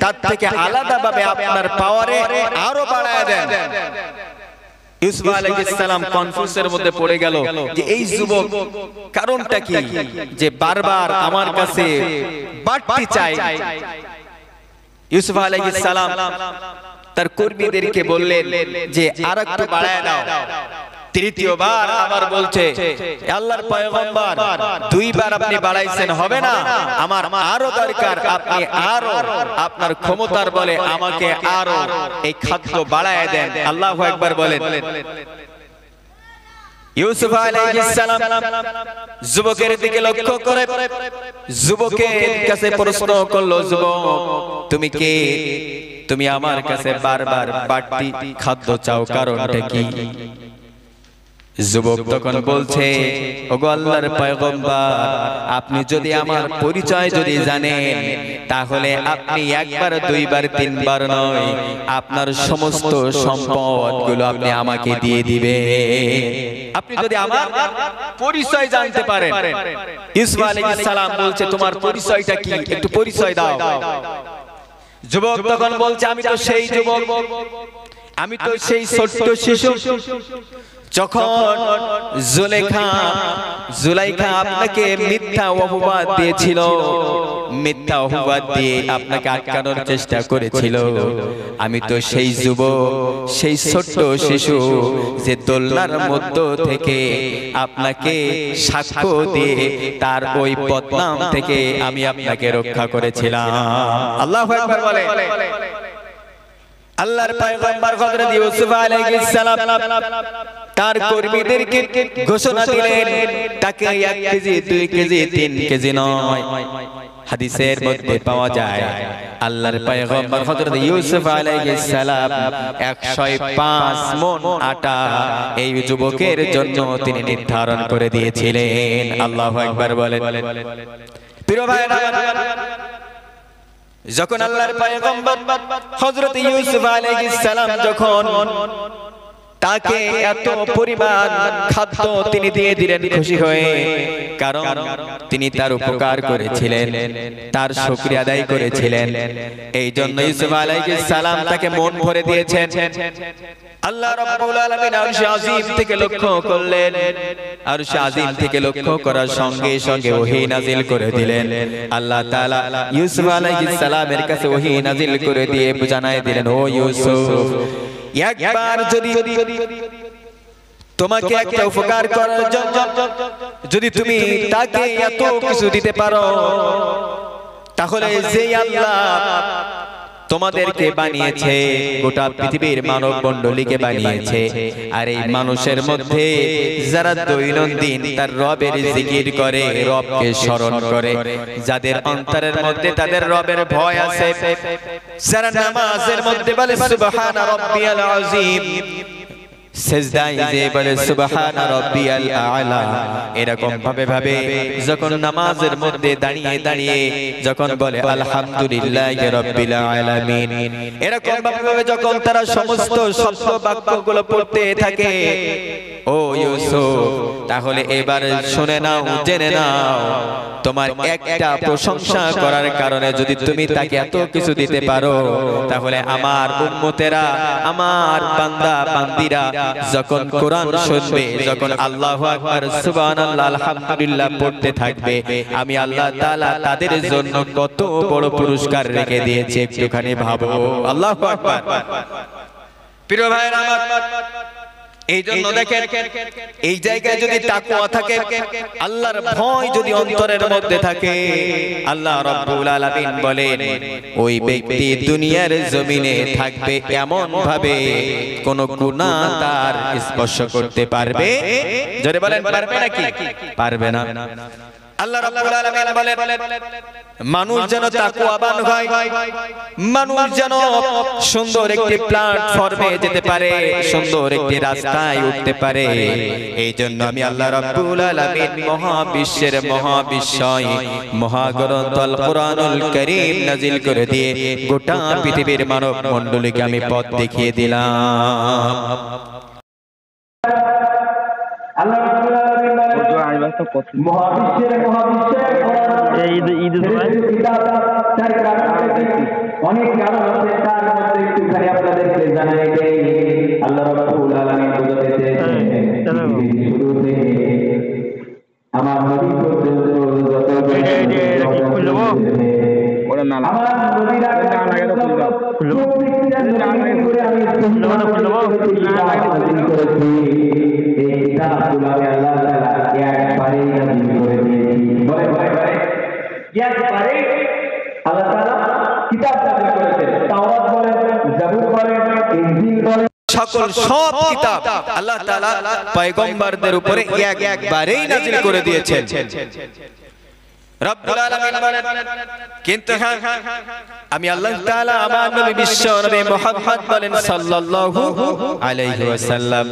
তার থেকে আলাদাভাবে আপনার পাওয়ারে আরো বাড়ায় দেন। ইউসুফ আলাইহিস সালাম কনফিউজের মধ্যে পড়ে গেল যে এই যুবক কারণটা কি যে বারবার আমার কাছে বাড়তি চাই। ইউসুফ আলাইহিস সালাম তার কর্মীদেরকে বললেন যে আরেকটু বাড়ায় দাও। তৃতীয়বার আবার বলছে, আল্লাহর পয়গম্বর 2 বার আপনি বাড়াইছেন, হবে না, আমার আরো দরকার, আপনি আরো আপনার ক্ষমতার বলে আমাকে আরো এই খাদ্য বাড়ায় দেন। আল্লাহু আকবার বলেন। ইউসুফ আলাইহিস সালাম যুবকের দিকে লক্ষ্য করে যুবকের কাছে প্রশ্ন করলো, যুবক তুমি কে? তুমি আমার কাছে বারবার বাড়তি খাদ্য চাও, কারণটা কি? যুবক তখন বলছে, ওগো আল্লাহর পয়গম্বর আপনি যদি আমার পরিচয় যদি জানেন তাহলে আপনি 1 বার 2 বার 3 বার নয়, আপনার সমস্ত সম্পদগুলো আপনি আমাকে দিয়ে দিবেন, আপনি যদি আমার পরিচয় জানতে পারেন। ইউসুফ আলাইহিস সালাম বলছে তোমার পরিচয়টা কি, একটু পরিচয় দাও। যুবক তখন বলছে আমি তো সেই যুবক, আমি তো সেই ছোট্ট শিশু যখন জুলাইখা আপনাকে মিথ্যা অপবাদ দিয়েছিল, মিথ্যা অপবাদ দিয়ে আপনাকে আটকানোর চেষ্টা করেছিল। আমি তো সেই যুবক, সেই ছোট্ট শিশু যে দোলনার মধ্য থেকে আপনাকে সাক্ষ্য দিয়ে তার ওই বদনাম থেকে আমি আপনাকে রক্ষা করেছিলাম। আল্লাহু আকবার বলে। আল্লাহর পয়গম্বর হযরত ইউসুফ আলাইহিস সালাম তার কর্মীদেরকে ঘোষণা দিলেন তাকে 1 কেজি 2 কেজি 3 কেজি নয়, হাদিসের মধ্যে পাওয়া যায় আল্লাহর পয়গম্বর হযরত ইউসুফ আলাইহিস সালাম 105 মণ আটা এই যুবকের জন্য তিনি নির্ধারণ করে দিয়েছিলেন। আল্লাহু আকবার বলেন। প্রিয় ভাইরা, যখন আল্লাহর পয়গম্বর হযরত ইউসুফ আলাইহিস সালাম যখন তাকে এত পরিমাণ খাদ্য তিনি দিয়ে দিলেন খুশি হয়ে, কারণ তিনি তার উপকার করেছিলেন, তার শুকরিয়া আদায় করেছিলেন। এই জন্য ইউসুফ আলাইহিস সালাম তাকে মন ভরে দিয়েছেন। আল্লাহ রাব্বুল আলামিন আরশে আজিম থেকে লক্ষ্য করলেন, আরশে আজিম থেকে লক্ষ্য করার সঙ্গে সঙ্গে ওহী নাজিল করে দিলেন। আল্লাহ তাআলা ইউসুফ আলাইহিস সালামের কাছে ওহী নাজিল করে দিয়ে জানায় দিলেন, ও ইউসুফ, একবার যদি তোমাকে একটা উপকার করার জন্য যদি তুমি তাকে এত কিছু দিতে পারো, তাহলে যে আল্লাহ তোমাদেরকে বানিয়েছে, গোটা পৃথিবীর মানব মণ্ডলীকে বানিয়েছে, আর এই মানুষের মধ্যে যারা দৈনন্দিন তার রবের জিকির করে, রবকে স্মরণ করে, যাদের অন্তরের মধ্যে তাদের রবের ভয় আছে, যারা নামাজের মধ্যে বলে সুবহানা রাব্বিয়াল আযীম, সেজদায় যে বলে সুবহানা রাব্বিয়াল আ'লা, এরকম ভাবে যখন নামাজের মধ্যে দাঁড়িয়ে দাঁড়িয়ে যখন বলে আলহামদুলিল্লাহি রাব্বিল আলামিন, এরকম ভাবে যখন তারা সমস্ত শব্দ বাক্যগুলো পড়তে থাকে, ও ইউসুফ, তাহলে এবার শুনে নাও, জেনে নাও, তোমার একটা প্রশংসা করার কারণে যদি তুমি তাকে এত কিছু দিতে পারো, তাহলে আমার উম্মতেরা, আমার বান্দা বান্দিরা যখন কোরআন শুনবে, যখন আল্লাহু আকবার, সুবহানাল্লাহ, আলহামদুলিল্লাহ পড়তে থাকবে, আমি আল্লাহ তাআলা তাদের জন্য কত বড় পুরস্কার রেখে দিয়েছি, একটুখানি ভাবো। আল্লাহু আকবার। প্রিয় ভাইরা আমার, এই জন্য দেখেন, এই জায়গায় যদি তাকওয়া থাকে, আল্লাহর ভয় যদি অন্তরের মধ্যে থাকে, আল্লাহ রাব্বুল আলামিন বলেন ওই ব্যক্তি দুনিয়ার জমিনে থাকবে এমন ভাবে কোন গুনাহ তার স্পর্শ করতে পারবে, জোরে বলেন পারবে নাকি? পারবে না। আল্লাহ রাব্বুল আলামিন বলেন মানুষ যেন তাকওয়াবান হয়, মানুষ যেন সুন্দর একটি প্ল্যাটফর্মে যেতে পারে, সুন্দর একটি রাস্তায় উঠতে পারে, এই জন্য আমি আল্লাহ রাব্বুল আলামিন মহাবিশ্বের মহাবিশ্বয় মহাগ্রন্থ আল কোরআনুল কারীম নাজিল করে দিয়ে গোটা পৃথিবীর মানব মণ্ডলীকে আমি পথ দেখিয়ে দিলাম। আল্লাহ রাব্বুল আলামিন মহাবিশ্বের অনেক কারণ আছে, তার মধ্যে একটুখানি আপনাদেরকে জানাই দেই। আল্লাহ রাব্বুল আলামিন বুঝাতে চেয়েছেন শুরুতে আমার নবী পর্যন্ত যত সকল সব কিতাব আল্লাহ তাআলা পয়গম্বরদের উপরে একবারেই নাযিল করে দিয়েছেন। রব্বুল আলামিন বলেন, কিন্তু আমি আল্লাহ তাআলা আমার নবী বিশ্ব নবী মুহাম্মদ বলেন সাল্লাল্লাহু আলাইহি ওয়াসাল্লাম,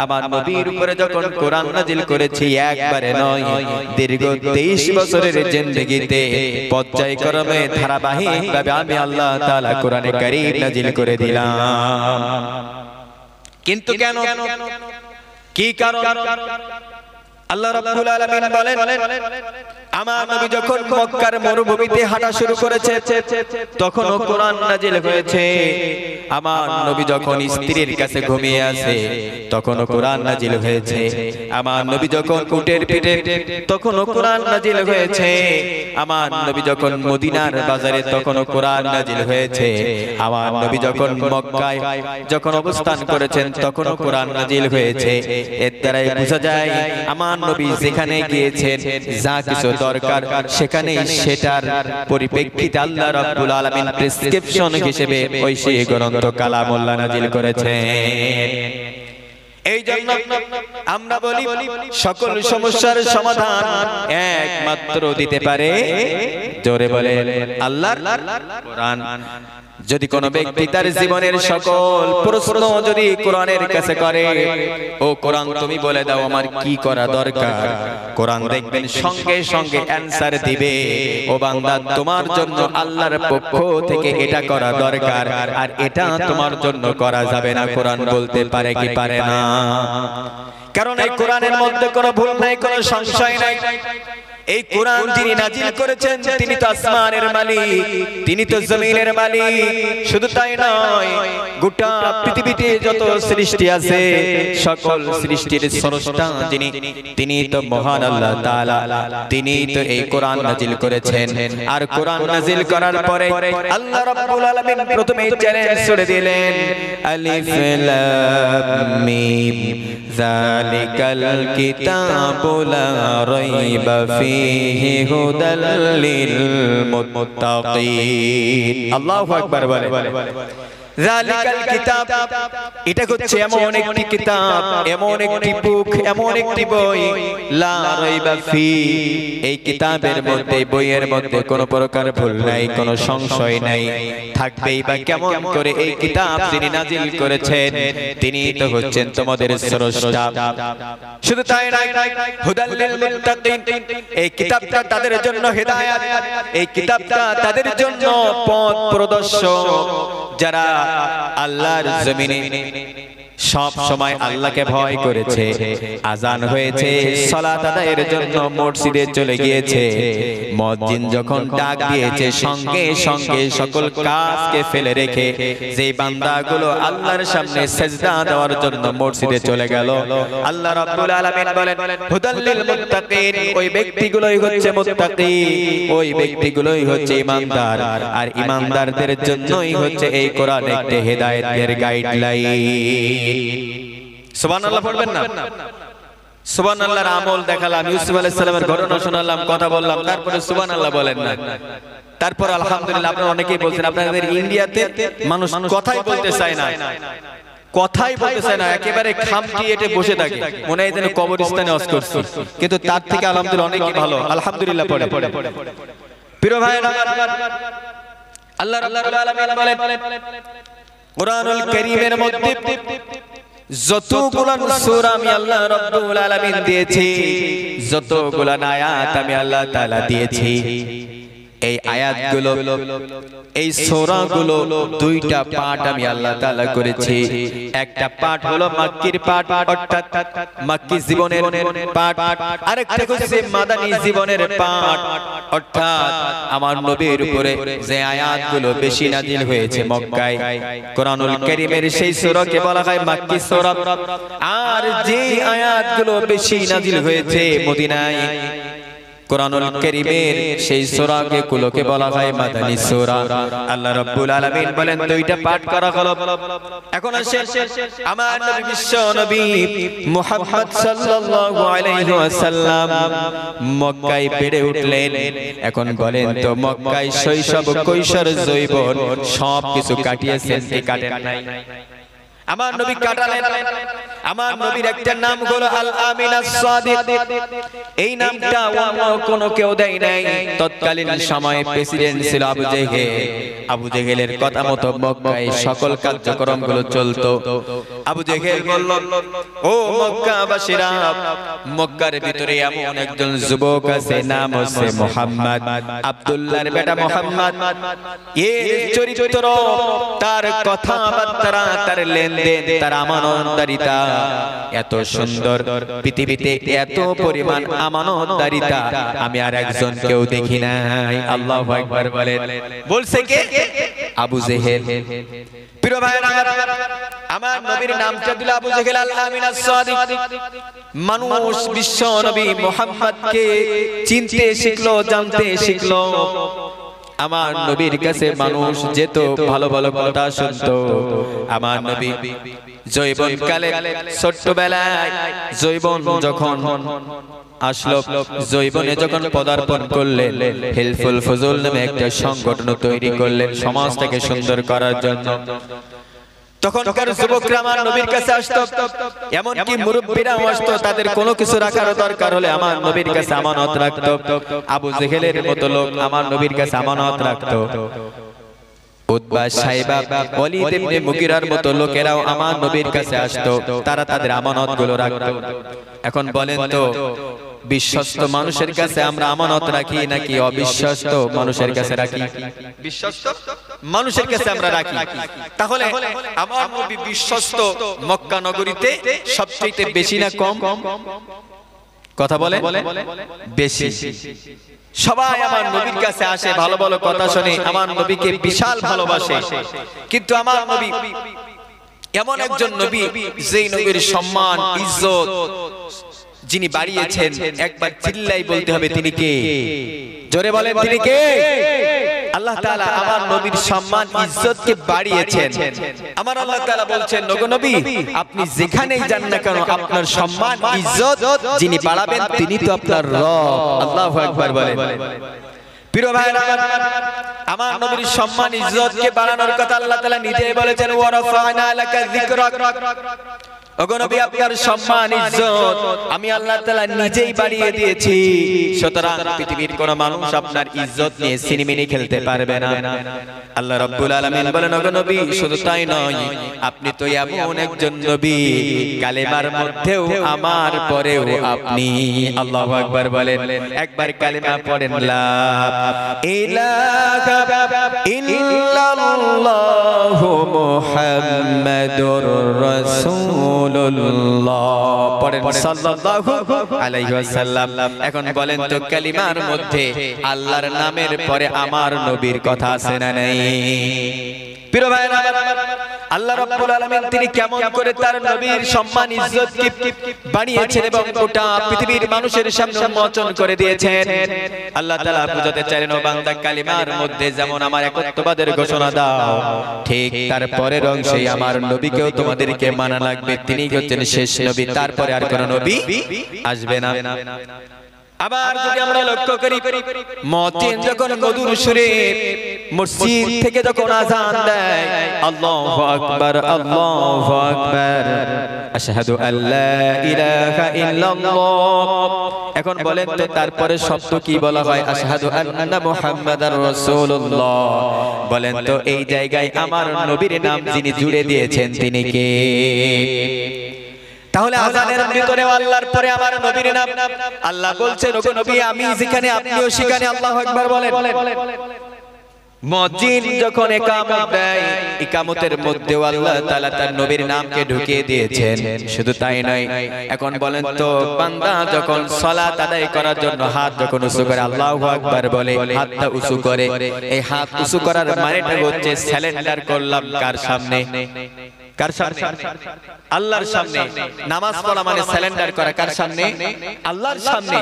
আমার নবীর উপরে যখন কোরআন নাযিল করেছি, একবারে নয়, দীর্ঘ 23 বছরের জিন্দেগিতে পর্যায়ক্রমে ধারাবাহিকভাবে আমি আল্লাহ তাআলা কোরআনে কারীম নাযিল করে দিলাম। কিন্তু কেন, কি কারণ? আল্লাহ রাব্বুল আলামিন বলেন আমার নবী যখন মক্কার মরুভূমিতে হাঁটা শুরু করেছে, তখনও কোরআন নাযিল হয়েছে। আমার নবী যখন স্ত্রীর কাছে ঘুমিয়ে আছে, তখনও কোরআন নাযিল হয়েছে। আমার নবী যখন উটের পিঠে, তখনও কোরআন নাযিল হয়েছে। আমার নবী যখন মদিনার বাজারে, তখনও কোরআন নাযিল হয়েছে। আমার নবী যখন মক্কায় যখন অবস্থান করেছেন, তখনও কোরআন নাযিল হয়েছে। এর দ্বারাই বোঝা যায় আমার নবী যেখানে গিয়েছেন, যা কিছু দরকার সেখানেই সেটার পরিপ্রেক্ষিতে আল্লাহ রাব্বুল আলামিন প্রেসক্রিপশন হিসেবে ওই সেই গ্রন্থ কালামুল্লাহ নাযিল করেছেন। এই জন্য আমরা বলি সকল সমস্যার সমাধান একমাত্র দিতে পারে, জোরে বলে আল্লাহর কোরআন। যদি কোনো ব্যক্তি তার জীবনের সকল প্রশ্ন যদি কোরআনের কাছে করে, ও কোরআন তুমি বলে দাও আমার কি করা দরকার, কোরআন দেখবেন সঙ্গে সঙ্গে অ্যানসার দিবে, ও বান্দা তোমার জন্য আল্লাহর পক্ষ থেকে এটা করা দরকার, আর এটা তোমার জন্য করা যাবে না। কোরআন বলতে পারে কি পারে না? কারণ এই কোরআনের মধ্যে কোনো ভুল নাই, কোনো সংশয় নাই। এই কোরআন যিনি নাজিল করেছেন তিনি তো আসমানের মালিক, তিনি তো জমিনের মালিক। শুধু তাই নয়, গোটা পৃথিবীতে যত সৃষ্টি আছে সকল সৃষ্টির স্রষ্টা যিনি, তিনি তো মহান আল্লাহ তাআলা। তিনি তো এই কোরআন নাজিল করেছেন। আর কোরআন নাজিল করার পরে আল্লাহ রাব্বুল আলামিন প্রথমে চ্যালেঞ্জ ছুড়ে দিলেন, আলিফ লাম মিম যালিকাল কিতাবু লা রাইবা ফিহি হুদাল লিল মুত্তাকিন। আল্লাহু আকবার বলে। যালিকাল কিতাব, এটা হচ্ছে এমন একটি কিতাব, এমন একটি বুক, এমন একটি বই, লা রাইবা ফি, এই কিতাবের মধ্যে, বইয়ের মধ্যে কোনো প্রকার ভুল নাই, কোনো সংশয় নাই। থাকবেই বা কেমন করে? এই কিতাব যিনি নাজিল করেছেন তিনি তো হচ্ছেন তোমাদের স্রষ্টা। শুধু তাই নয়, হুদাল লিল মুত্তাকিন, এই কিতাবটা তাদের জন্য হেদায়েত, এই কিতাবটা তাদের জন্য পথ প্রদর্শক, যারা আল্লাহর জমিনে সব সময় আল্লাহকে ভয় করেছে, আজান হয়েছে সালাত আদায়ের জন্য মসজিদে চলে গিয়েছে, মুয়াজ্জিন যখন ডাক দিয়েছে সঙ্গে সঙ্গে সকল কাজকে ফেলে রেখে যে বান্দাগুলো আল্লাহর সামনে সিজদা দেওয়ার জন্য মসজিদে চলে গেল, আল্লাহ রাব্বুল আলামিন বলেন হুদাল লিল মুত্তাকিন, ওই ব্যক্তিগুলোই হচ্ছে মুত্তাকি, ওই ব্যক্তিগুলোই হচ্ছে ঈমানদার। আর ঈমানদারদের জন্যই হচ্ছে এই কোরআন একটি হেদায়েতের গাইডলাইন। সুবহানাল্লাহ পড়বেন না? সুবহানাল্লাহর আমল দেখালাম, ইউসুফ আলাইহিস সালামের ঘটনা শোনালাম, কথা বললাম, তারপরে সুবহানাল্লাহ বলেন না। তারপর আলহামদুলিল্লাহ, আপনারা অনেকেই বলছেন আপনাদের ইন্ডিয়াতে মানুষ কথাই বলতে চায় না, কথাই বলতে চায় না, একেবারে খামটি এটে বসে থাকে, মনে হয় যেন কবরস্থানে ওয়াজ করছে। কিন্তু তার থেকে আলহামদুলিল্লাহ অনেকই ভালো, আলহামদুলিল্লাহ পড়ে। প্রিয় ভাইরা, আল্লাহ রাব্বুল আলামিন বলেন কুরআনুল কারীমের মধ্যে যতগুলো সূরা আমি আল্লাহ রাব্বুল আলামিন দিয়েছি, যতগুলো আয়াত আমি আল্লাহ তাআলা দিয়েছি, এই আয়াতগুলো, এই সূরাগুলো দুইটা পার্ট আমি আল্লাহ তাআলা করেছি। একটা পার্ট হলো মক্কির পার্ট, অর্থাৎ মক্কি জীবনের পার্ট, আরেকটা হচ্ছে মাদানী জীবনের পার্ট, অর্থাৎ আমার নবীর উপরে যে আয়াতগুলো বেশি নাজিল হয়েছে মক্কায়, কোরআনুল কারীমের সেই সূরাকে বলা হয় মক্কি সূরা। আর যে আয়াতগুলো বেশি নাজিল হয়েছে মদিনায়, কোরআনুল কারীমের সেই সূরাগুলোকে বলা হয় মাদানী সূরা। আল্লাহ রাব্বুল আলামিন বলেন দুইটা পাঠ করা হলো। এখন আসেন আমার নবী, বিশ্ব নবী মুহাম্মদ সাল্লাল্লাহু আলাইহি ওয়াসাল্লাম মক্কায় বেড়ে উঠলেন। এখন বলেন তো, মক্কায় শৈশব, কৈশোর, যৌবন সব কিছু কাটিয়েছেন কি কাটেন নাই? আমার নবী কাটালেন। আমার নবীর একটা নাম হলো আল আমিন আস-সাদিক। এই নামটা অন্য কোনো কেউ দেয় নাই। তৎকালীন সময়ে প্রেসিডেন্ট ছিল আবু জেহেল। আবু জেহেলের কথা মতো মক্কায় সকল কার্যক্রমগুলো চলতো। আবু জেহেল বলল, ও মক্কাবাসীরা, মক্কার ভিতরে এমন একজন যুবক আছে, নাম হচ্ছে মুহাম্মদ, আব্দুল্লাহর বেটা মুহাম্মদ। এর চরিত্র, তার কথাবার্তা, তার লেনদেন, তার আমানতদারিতা এত সুন্দর, পৃথিবীতে এত পরিমাণ আমানতদারিতা আমি আর একজন কেউ দেখি নাই। আল্লাহু আকবার বলেন। বলছে কে? আবু জেহেল। প্রিয় ভাইরা, আমার নবীর নামটা দিল আবু জেহেল, আল আমিন আস-সাদিক। মানুষ বিশ্ব নবী মুহাম্মদকে চিনতে শিখলো, জানতে শিখলো। আমার নবীর কাছে মানুষ যেত, ভালো ভালো কথা শুনতো। আমার নবী যৌবন কালে, ছোট্টবেলায় যৌবন যখন আসলো, যৌবনে যখন পদার্পণ করলেন, হেলফুল ফজল নামে একটা সংগঠন তৈরি করলেন সমাজটাকে সুন্দর করার জন্য। তখনকার যুবকরা আমার নবীর কাছে আসতো, এমনকি মুরব্বীরাও আসতো। তাদের কোনো কিছু রাখার দরকার হলে আমার নবীর কাছে আমানত রাখতো। আবু জেহেলের মতো লোক আমার নবীর কাছে আমানত রাখতো। উতবা সাইবা ওয়ালিদ ইবনে মুগিরার মতো লোকেরাও আমার নবীর কাছে আসতো, তারা তাদের আমানতগুলো রাখতো। এখন বলেন তো, বিশ্বস্ত মানুষের কাছে আমরা আমানত রাখি নাকি অবিশ্বস্ত মানুষের কাছে রাখি? বিশ্বস্ত মানুষের কাছে আমরা রাখি। তাহলে আমার নবী বিশ্বস্ত মক্কা নগরীতে সবচেয়ে বেশি না কম? কথা বলে বেশি। সবাই আমার নবীর কাছে আসে, ভালো ভালো কথা শুনে, আমার নবীকে বিশাল ভালোবাসে। কিন্তু আমার নবী এমন একজন নবী, যেই নবীর সম্মান ইজ্জত যিনি বাড়িয়েছেন, একবার চিল্লাই বলতে হবে তিনি কে? জোরে বলেন তিনি কে? আল্লাহ তাআলা আমার নবীর সম্মান ইজ্জতকে বাড়িয়েছেন। আমার আল্লাহ তাআলা বলছেন, ওগো নবী, আপনি যেখানেই যান না কেন আপনার সম্মান ইজ্জত যিনি বাড়াবেন তিনি তো আপনার রব। আল্লাহু আকবার বলেন। প্রিয় ভাইরা, আমার নবীর সম্মান ইজ্জতকে বাড়ানোর কথা আল্লাহ তাআলা নিজেই বলেছেন, ওয়া রাফা'না লাকা যিকরাক। ওগো নবী, আপনার সম্মান ইজ্জত আমি আল্লাহ তাআলা নিজেই বাড়িয়ে দিয়েছি। সুতরাং পৃথিবীর কোন মানুষ আপনার ইজ্জত নিয়ে সিনেমিনি খেলতে পারবে না। আল্লাহ রাব্বুল আলামিন বলেন, ওগো নবী, শুধু তাই নয়, আপনি তো এমন একজন নবী, কালেমার মধ্যেও আমার পরেও আপনি। আল্লাহু আকবার বলেন। একবার কালেমা পড়েন, লা ইলাহা ইল্লাল্লাহু মুহাম্মাদুর রাসূল পড়েন সাল্লাল্লাহু আলাইহি ওয়াসাল্লাম। এখন বলেন তো, কালিমার মধ্যে আল্লাহর নামের পরে আমার নবীর কথা আছে না নাই? প্রিয় ভাইরা, আল্লাহ রাব্বুল আলামিন তিনি কেমন করে তার নবীর সম্মান ইজ্জতকে বাড়িয়েছেন এবং গোটা পৃথিবীর মানুষের সামনে উন্মোচন করে দিয়েছেন। আল্লাহ তাআলা বুঝাতে চাইলেন, ও বান্দা, কালিমার মধ্যে যেমন আমার একত্ববাদের ঘোষণা দাও, ঠিক তারপরের অংশে আমার নবীকেও তোমাদেরকে মানা লাগবে। তিনি হচ্ছেন শেষ নবী, তারপরে আর কোন নবী আসবে না। আবার যদি আমরা লক্ষ্য করি, মুয়াজ্জিন যখন মধুর সুরে মসজিদ থেকে যখন আযান দেয়, আল্লাহু আকবার আল্লাহু আকবার আশহাদু আল্লা ইলাহা ইল্লাল্লাহ। এখন বলেন তো, তারপরে শব্দ কি বলা হয়? আশহাদু আন্না মুহাম্মাদার রাসূলুল্লাহ। বলেন তো, এই জায়গায় আমার নবীর নাম যিনি জুড়ে দিয়েছেন তিনি কে? তাহলে আযানের ভিতরে আল্লাহর পরে আমার নবীর নাম। আল্লাহ বলছেন, ওগো নবী, আমি যেখানে আপনিও সেখানে। আল্লাহু আকবার বলেন। মুয়াজ্জিন যখন ইকামত দেয়, ইকামতের মধ্যেও আল্লাহ তাআলা তার নবীর নামকে ঢুকিয়ে দিয়েছেন। শুধু তাই নয়, এখন বলেন তো, বান্দা যখন সালাত আদায় করার জন্য হাত যখন উঁচু করে আল্লাহু আকবার বলে, হাতটা উঁচু করে, এই হাত উঁচু করার মানেটা হচ্ছে সারেন্ডার করলাম কার সামনে? কার সামনে? আল্লাহর সামনে। নামাজ পড়া মানে সারেন্ডার করা কার সামনে? আল্লাহর সামনে।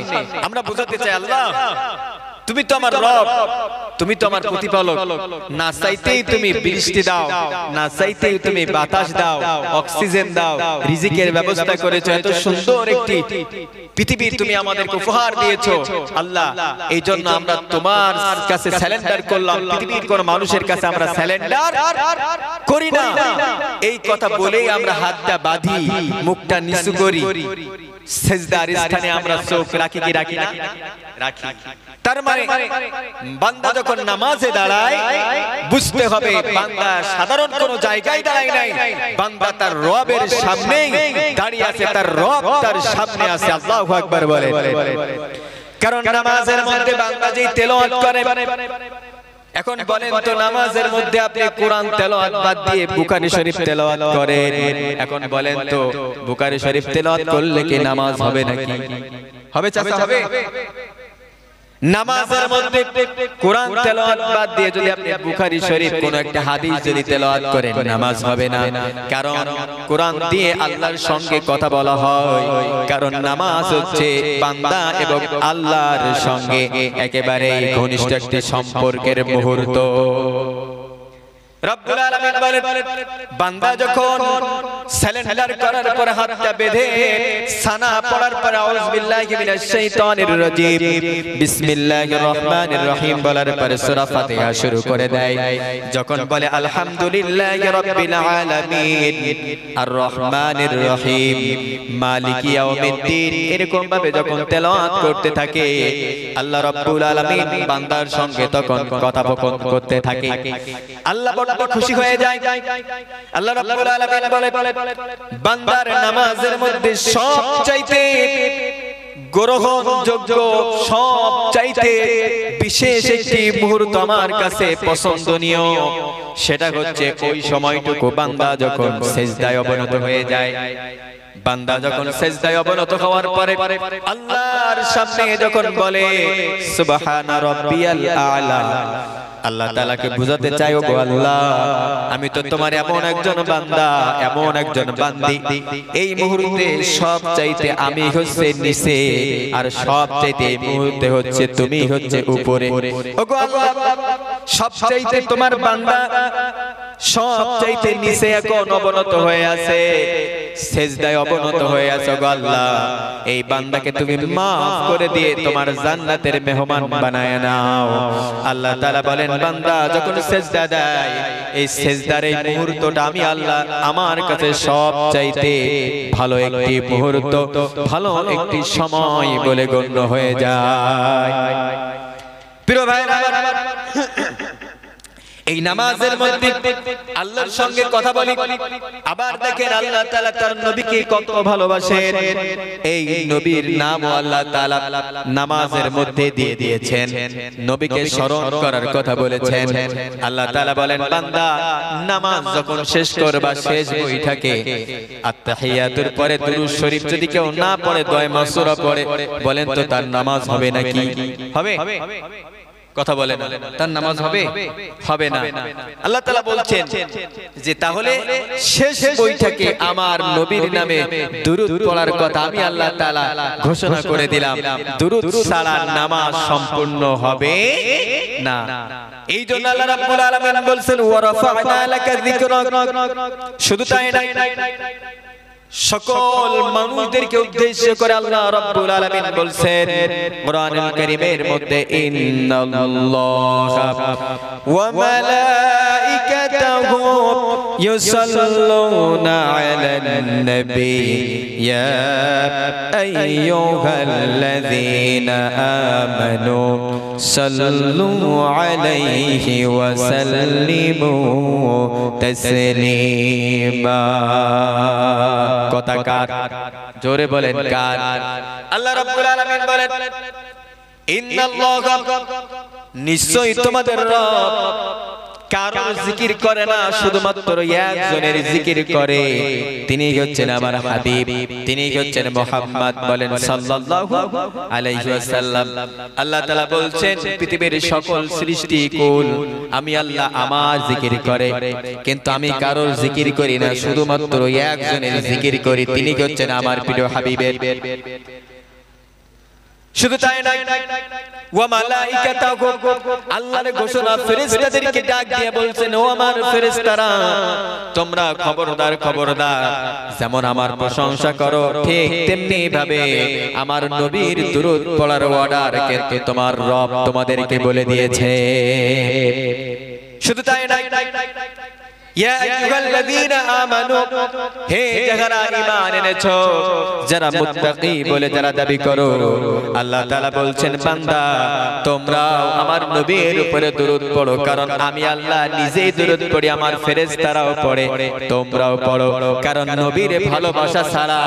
আমরা বুঝাতে চাই, আল্লাহ তুমি তো আমার রব, তুমি তো আমার প্রতিপালক। না চাইতেই তুমি বৃষ্টি দাও, না চাইতেই তুমি বাতাস দাও, অক্সিজেন দাও, রিজিকের ব্যবস্থা করেছো, এত সুন্দর একটি পৃথিবী তুমি আমাদেরকে উপহার দিয়েছো। আল্লাহ, এই জন্য আমরা তোমার কাছে সারেন্ডার করলাম, পৃথিবীর কোন মানুষের কাছে আমরা সারেন্ডার করি না। এই কথা বলেই আমরা হাতটা বাঁধি, মুখটা নিচু করি, সিজদার স্থানে আমরা চোখ রাখি কি রাখি না? রাখি। তার মানে বান্দা যখন নামাজে দাঁড়ায়, বুঝতে হবে বান্দা সাধারণ কোন জায়গায় দাঁড়ায় নাই, বান্দা তার রবের সামনেই দাঁড়িয়ে আছে, তার রব তার সামনে আছে। আল্লাহু আকবার বলে। কারণ নামাজের মধ্যে বান্দা যেই তেলাওয়াত করে, এখন বলেন তো, নামাজের মধ্যে আপনি কোরআন তেলাওয়াত বাদ দিয়ে বুখারী শরীফ তেলাওয়াত করেন, এখন বলেন তো, বুখারী শরীফ তেলাওয়াত করলে কি নামাজ হবে নাকি? হবে চাচা? হবে। নামাজের মধ্যে কোরআন তেলাওয়াত বাদ দিয়ে যদি আপনি বুখারী শরীফ কোন একটা হাদিস যদি তেলাওয়াত করেন, নামাজ হবে না। কারণ কোরআন দিয়ে আল্লাহর সঙ্গে কথা বলা হয়, কারণ নামাজ হচ্ছে বান্দা এবং আল্লাহর সঙ্গে একেবারে ঘনিষ্ঠ একটি সম্পর্কের মুহূর্ত। রব্বুল আলামিন বলেন, বান্দা যখন সারেন্ডার করার পর হাতটা বেঁধে সানা পড়ার পর আউযু বিল্লাহি মিনাশ শাইতানির রাজীম বিসমিল্লাহির রহমানির রহিম বলার পর সূরা ফাতিহা শুরু করে দেয়, যখন বলে আলহামদুলিল্লাহি রাব্বিল আলামিন আর রহমানির রহিম মালিকি ইয়াউমিদ্দিন, এরকম ভাবে যখন তেলাওয়াত করতে থাকে, আল্লাহ রাব্বুল আলামিন বান্দার সঙ্গে তখন কথোপকথন করতে থাকে। আল্লাহ তাআলা খুশি হয়ে যায়। আল্লাহ রাব্বুল আলামিন বলে বান্দার নামাজের মধ্যে সবচাইতে গ্রহণযোগ্য সবচাইতে বিশেষ একটি মুহূর্ত আমার কাছে পছন্দনীয়, সেটা হচ্ছে ওই সময়টুকু বান্দা যখন সিজদায় অবনত হয়ে যায়। বান্দা যখন সিজদায় অবনত হওয়ার পরে আল্লাহর সামনে যখন বলে সুবহানা রাব্বিয়াল আ'লা, আল্লাহ তাআলাকে বুঝাতে চাই, ও গো আল্লাহ, আমি তো তোমার এমন একজন বান্দা, এমন একজন বান্দি, এই মুহূর্তে সব চাইতে আমি হচ্ছে নিচে, আর সব চাইতে এই মুহূর্তে হচ্ছে তুমি হচ্ছে উপরে। ও গো আল্লাহ, সব চাইতে তোমার বান্দা সব চাইতে নিচে এখন অবনত হয়ে আছে, সিজদায় অবনত হয়ে আছে। গো আল্লাহ, এই বান্দাকে তুমি maaf করে দিয়ে তোমার জান্নাতের মেহমান বানায় নাও। আল্লাহ তাআলা বলেন বান্দা যখন সিজদা দেয়, এই সিজদার এই মুহূর্তটা আমি আল্লাহ আমার কাছে সব চাইতে ভালো একটি মুহূর্ত, ভালো একটি সময় বলে গণ্য হয়ে যায়। প্রিয় ভাইরা, এই নামাজের মধ্যে আল্লাহর সঙ্গে কথা বলি, আবার দেখেন আল্লাহ তাআলা তার নবীকে কত ভালোবাসেন। এই নবীর নাম আল্লাহ তাআলা নামাজের মধ্যে দিয়ে দিয়েছেন, নবীকে স্মরণ করার কথা বলেছেন। আল্লাহ তাআলা বলেন বান্দা নামাজ যখন শেষ করবা, শেষ বইটাকে আত্তাহিয়াতুর পরে দুরূদ শরীফ যদি কেউ না পড়ে, দোয়া মাসুরা পড়ে, বলেন তো তার নামাজ হবে নাকি? হবে? কথা বলেন, তার নামাজ হবে? হবে না। আল্লাহ তাআলা বলছেন যে তাহলে শেষ বইটাকে আমার নবীর নামে দুরূদ পড়ার কথা আমি আল্লাহ তাআলা ঘোষণা করে দিলাম, দুরূদ ছাড়া নামাজ সম্পূর্ণ হবে না। এই জন্য আল্লাহ রাব্বুল আলামিন বলছেন ওয়া রাফা'না লাকা যিকরাক। শুধু তাই না, সকল মানুষদেরকে উদ্দেশ্য করে আল্লাহ রাব্বুল আলামিন বলছেন কোরআনুল কারীমের মধ্যে ইন্নাল্লাহা ওয়া মালাইকাতাহু ইউসাল্লুনা আলান নবী ইয়া আইয়ুহাল্লাযীনা আমানু সাল্লু আলাইহি ওয়া সাল্লিমু তাসলিমা। কথা কার? জোরে বলেন কার? আল্লাহ রাব্বুল আলামিন বলেন ইন্নাল্লাহা, নিশ্চয়ই তোমাদের রব কারোর জিকির করে না, শুধুমাত্র একজনের জিকির করে, তিনি হচ্ছেন আমার হাবিব, তিনি হচ্ছেন মুহাম্মদ। বলেন সাল্লাল্লাহু আলাইহি ওয়াসাল্লাম। আল্লাহ তাআলা বলছেন পৃথিবীর সকল সৃষ্টি কুল আমি আল্লাহ আমার জিকির করে, কিন্তু আমি কারোর জিকির করি না, শুধুমাত্র একজনের জিকির করি, তিনি হচ্ছেন আমার প্রিয় হাবিবের। শুধু তাই নয়, ওয়া মালাইকাতাহু, আল্লাহর ঘোষণা ফেরেশতাদেরকে ডাক দিয়ে বলছেন ও আমার ফেরেশতারা, তোমরা খবরদার খবরদার, যেমন আমার প্রশংসা করো ঠিক তেমনি ভাবে আমার নবীর দুরূদ পড়ার অর্ডার কিন্তু তোমার রব তোমাদেরকে বলে দিয়েছে। শুধু তাই নয়, ইয়া আইয়ুহাল্লাযীনা আমানু, হে যারা ঈমান এনেছো, যারা মুত্তাকি বলে যারা দাবি করো, আল্লাহ তাআলা বলছেন বান্দা তোমরাও আমার নবীর উপরে দুরূদ পড়ো, কারণ আমি আল্লাহ নিজেই দুরূদ পড়ি, আমার ফেরেশতারাও পড়ে, তোমরাও পড়ো, কারণ নবীর ভালোবাসা ছাড়া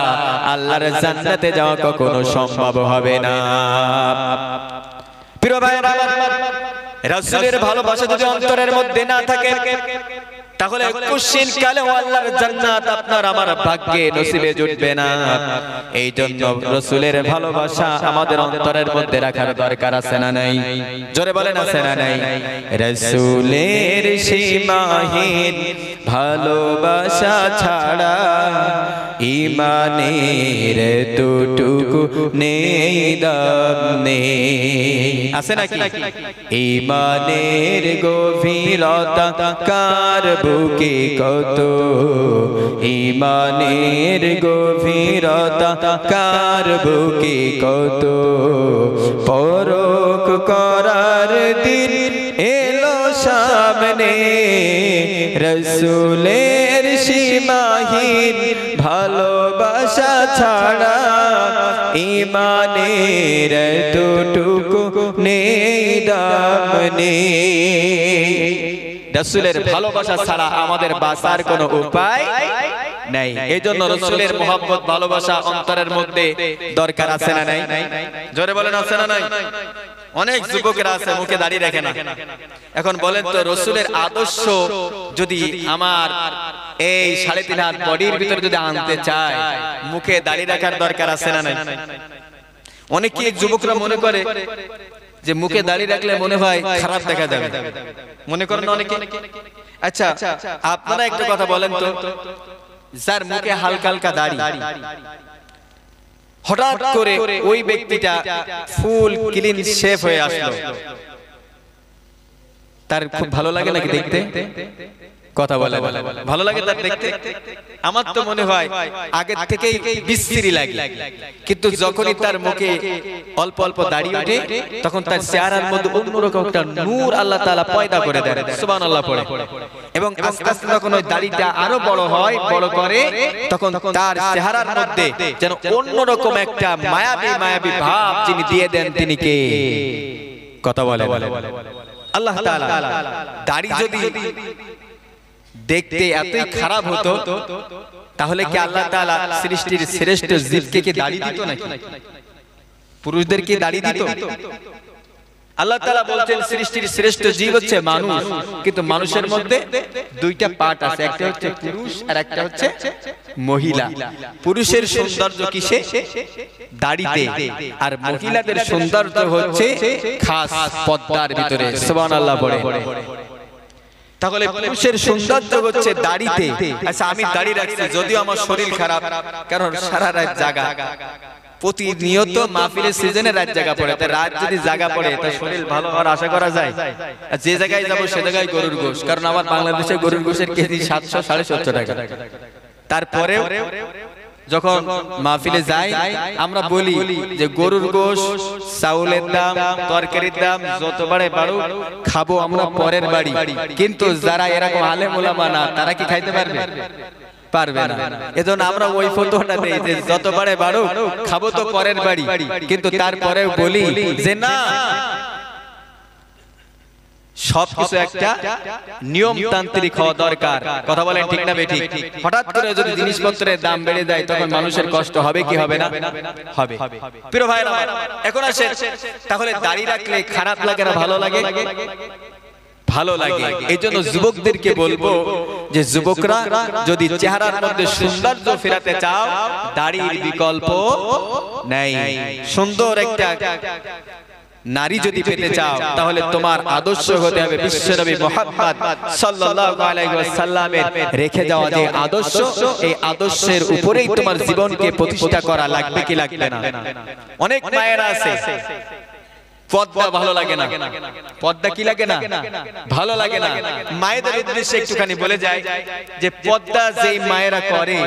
আল্লাহর জান্নাতে যাওয়া কখনো সম্ভব হবে না। প্রিয় ভাইরা, রাসূলের ভালোবাসা যদি অন্তরের মধ্যে না থাকে, তাহলে কুশিন কালে আল্লাহর জান্নাত আপনার আমার ভাগ্যে নসিবে জুটবে না। এই জন্য রাসূলের ভালোবাসা আমাদের অন্তরের মধ্যে রাখার দরকার আছে না নাই? জোরে বলেন আছে না নাই? রাসূলের সীমাহীন ভালোবাসা ছাড়া ঈমানের দুটুকু নেই দাম নেই, আছে নাকি? ঈমানের গভীরতা কার বুকে কত, ঈমানের গভীরতা কার বুকে কত, পরখ করার দিন এলো সামনে, রাসূলের সীমাহীন ভালোবাসা ছাড়া ঈমানের এতটুকু নেই দাম নেই। রাসূলের ভালোবাসা ছাড়া আমাদের বাঁচার কোনো উপায় নাই। এইজন্য রাসূলের মহব্বত ভালোবাসা অন্তরের মধ্যে দরকার আছে না নাই? জোরে বলেন আছে না নাই? অনেক যুবকেরা আছে মুখে দাড়ি রাখে না। এখন বলেন তো রাসূলের আদর্শ যদি আমার এই 3.5 হাত বডির ভিতরে যদি আনতে চায়, মুখে দাড়ি রাখার দরকার আছে না নাই? অনেকে যুবকরা মনে করে যে মুখে দাড়ি রাখলে মনে হয় খারাপ দেখা যাবে, মনে করেন অনেকে। আচ্ছা আপনারা একটা কথা বলেন তো, যার মুখে হালকা হালকা দাড়ি, হঠাৎ করে ওই ব্যক্তিটা ফুল ক্লিন শেভ হয়ে আসলো, তার খুব ভালো লাগে নাকি দেখতে? কথা বলে ভালো লাগে তার দেখতে? আমার তো মনে হয় আগে থেকেই বিশ্রী লাগে, কিন্তু যখনই তার মুখে অল্প অল্প দাড়ি ওঠে তখন তার চেহারার মধ্যে অন্যরকম একটা নূর আল্লাহ তাআলা পয়দা করে দেন, সুবহানাল্লাহ পড়ে। এবং আস্তে আস্তে যখন ওই দাড়িটা আরো বড় হয়, বড় করে, তখন তার চেহারার মধ্যে যেন অন্যরকম একটা মায়াবী মায়াবী ভাব যিনি দিয়ে দেন, তিনি কে? কথা বলে আল্লাহ তাআলা। দাড়ি যদি দেখতে এতই খারাপ হতো তাহলে কি আল্লাহ তাআলা সৃষ্টির শ্রেষ্ঠ জীবকে কি দাড়ি দিত নাকি? পুরুষদের কি দাড়ি দিত? আল্লাহ তাআলা বলছেন সৃষ্টির শ্রেষ্ঠ জীব হচ্ছে মানুষ, কিন্তু মানুষের মধ্যে দুইটা পার্ট আছে, একটা হচ্ছে পুরুষ আর একটা হচ্ছে মহিলা। পুরুষের সৌন্দর্য কিসে? দাড়িতে, আর মহিলাদের সৌন্দর্য হচ্ছে খাস পর্দার ভিতরে, সুবহানাল্লাহ পড়ে। তাহলে পুরুষের সৌন্দর্য হচ্ছে দাড়িতে। আচ্ছা আমি দাড়ি রাখছি যদিও আমার শরীর খারাপ, কারণ সারা রাত জাগা, প্রতিনিয়ত মাহফিলের সিজনে রাত জাগা পড়ে, তাই রাত যদি জাগা পড়ে তা শরীর ভালো হওয়ার আশা করা যায়? যে জায়গায় যাবো সে জায়গায় গরুর গোশ, কারণ আমার বাংলাদেশে গরুর গোশের কেজি 700-750 টাকা। তারপরেও যখন মাহফিলে যাই আমরা বলি যে গরুর গোশ, চাউলের দাম, তরকারির দাম যত বাড়ে বাড়ুক, খাবো আমরা পরের বাড়ি। কিন্তু যারা এরকম আলেম ওলামা না, তারা কি খাইতে পারবে? পারবে না। এজন্য আমরা ওই ফতোয়াটা দেই যে যত বাড়ে বাড়ুক, খাবো তো পরের বাড়ি। কিন্তু তারপরেও বলি যে না, সবকিছু একটা নিয়মতান্ত্রিক হওয়া দরকার। কথা বলেন ঠিক না বেঠিক? হঠাৎ করে যদি জিনিসপত্রের দাম বেড়ে যায় তখন মানুষের কষ্ট হবে কি হবে না? হবে। প্রিয় ভাইরা, এখন আসেন, তাহলে দাড়ি রাখলে খারাপ লাগে না ভালো লাগে? ভালো লাগে। এইজন্য যুবকদেরকে বলবো যে যুবকরা যদি চেহারার মধ্যে সৌন্দর্য ফেরাতে চাও, দাড়ির বিকল্প নাই। সুন্দর একটা নারী যদি পেতে চাও তাহলে তোমার আদর্শ হতে হবে বিশ্বনবী মুহাম্মদ সাল্লাল্লাহু আলাইহি ওয়াসাল্লামের রেখে যাওয়া যে আদর্শ, এই আদর্শের উপরেই তোমার জীবনকে প্রতিষ্ঠা করা লাগবে কি লাগবে না? অনেক মায়েরা আছে পর্দা ভালো লাগে না, পর্দা কি লাগে না? ভালো লাগে না। মায়েদের উদ্দেশ্যে একটুখানি বলে যায় যে পর্দা যেই মায়েরা করে,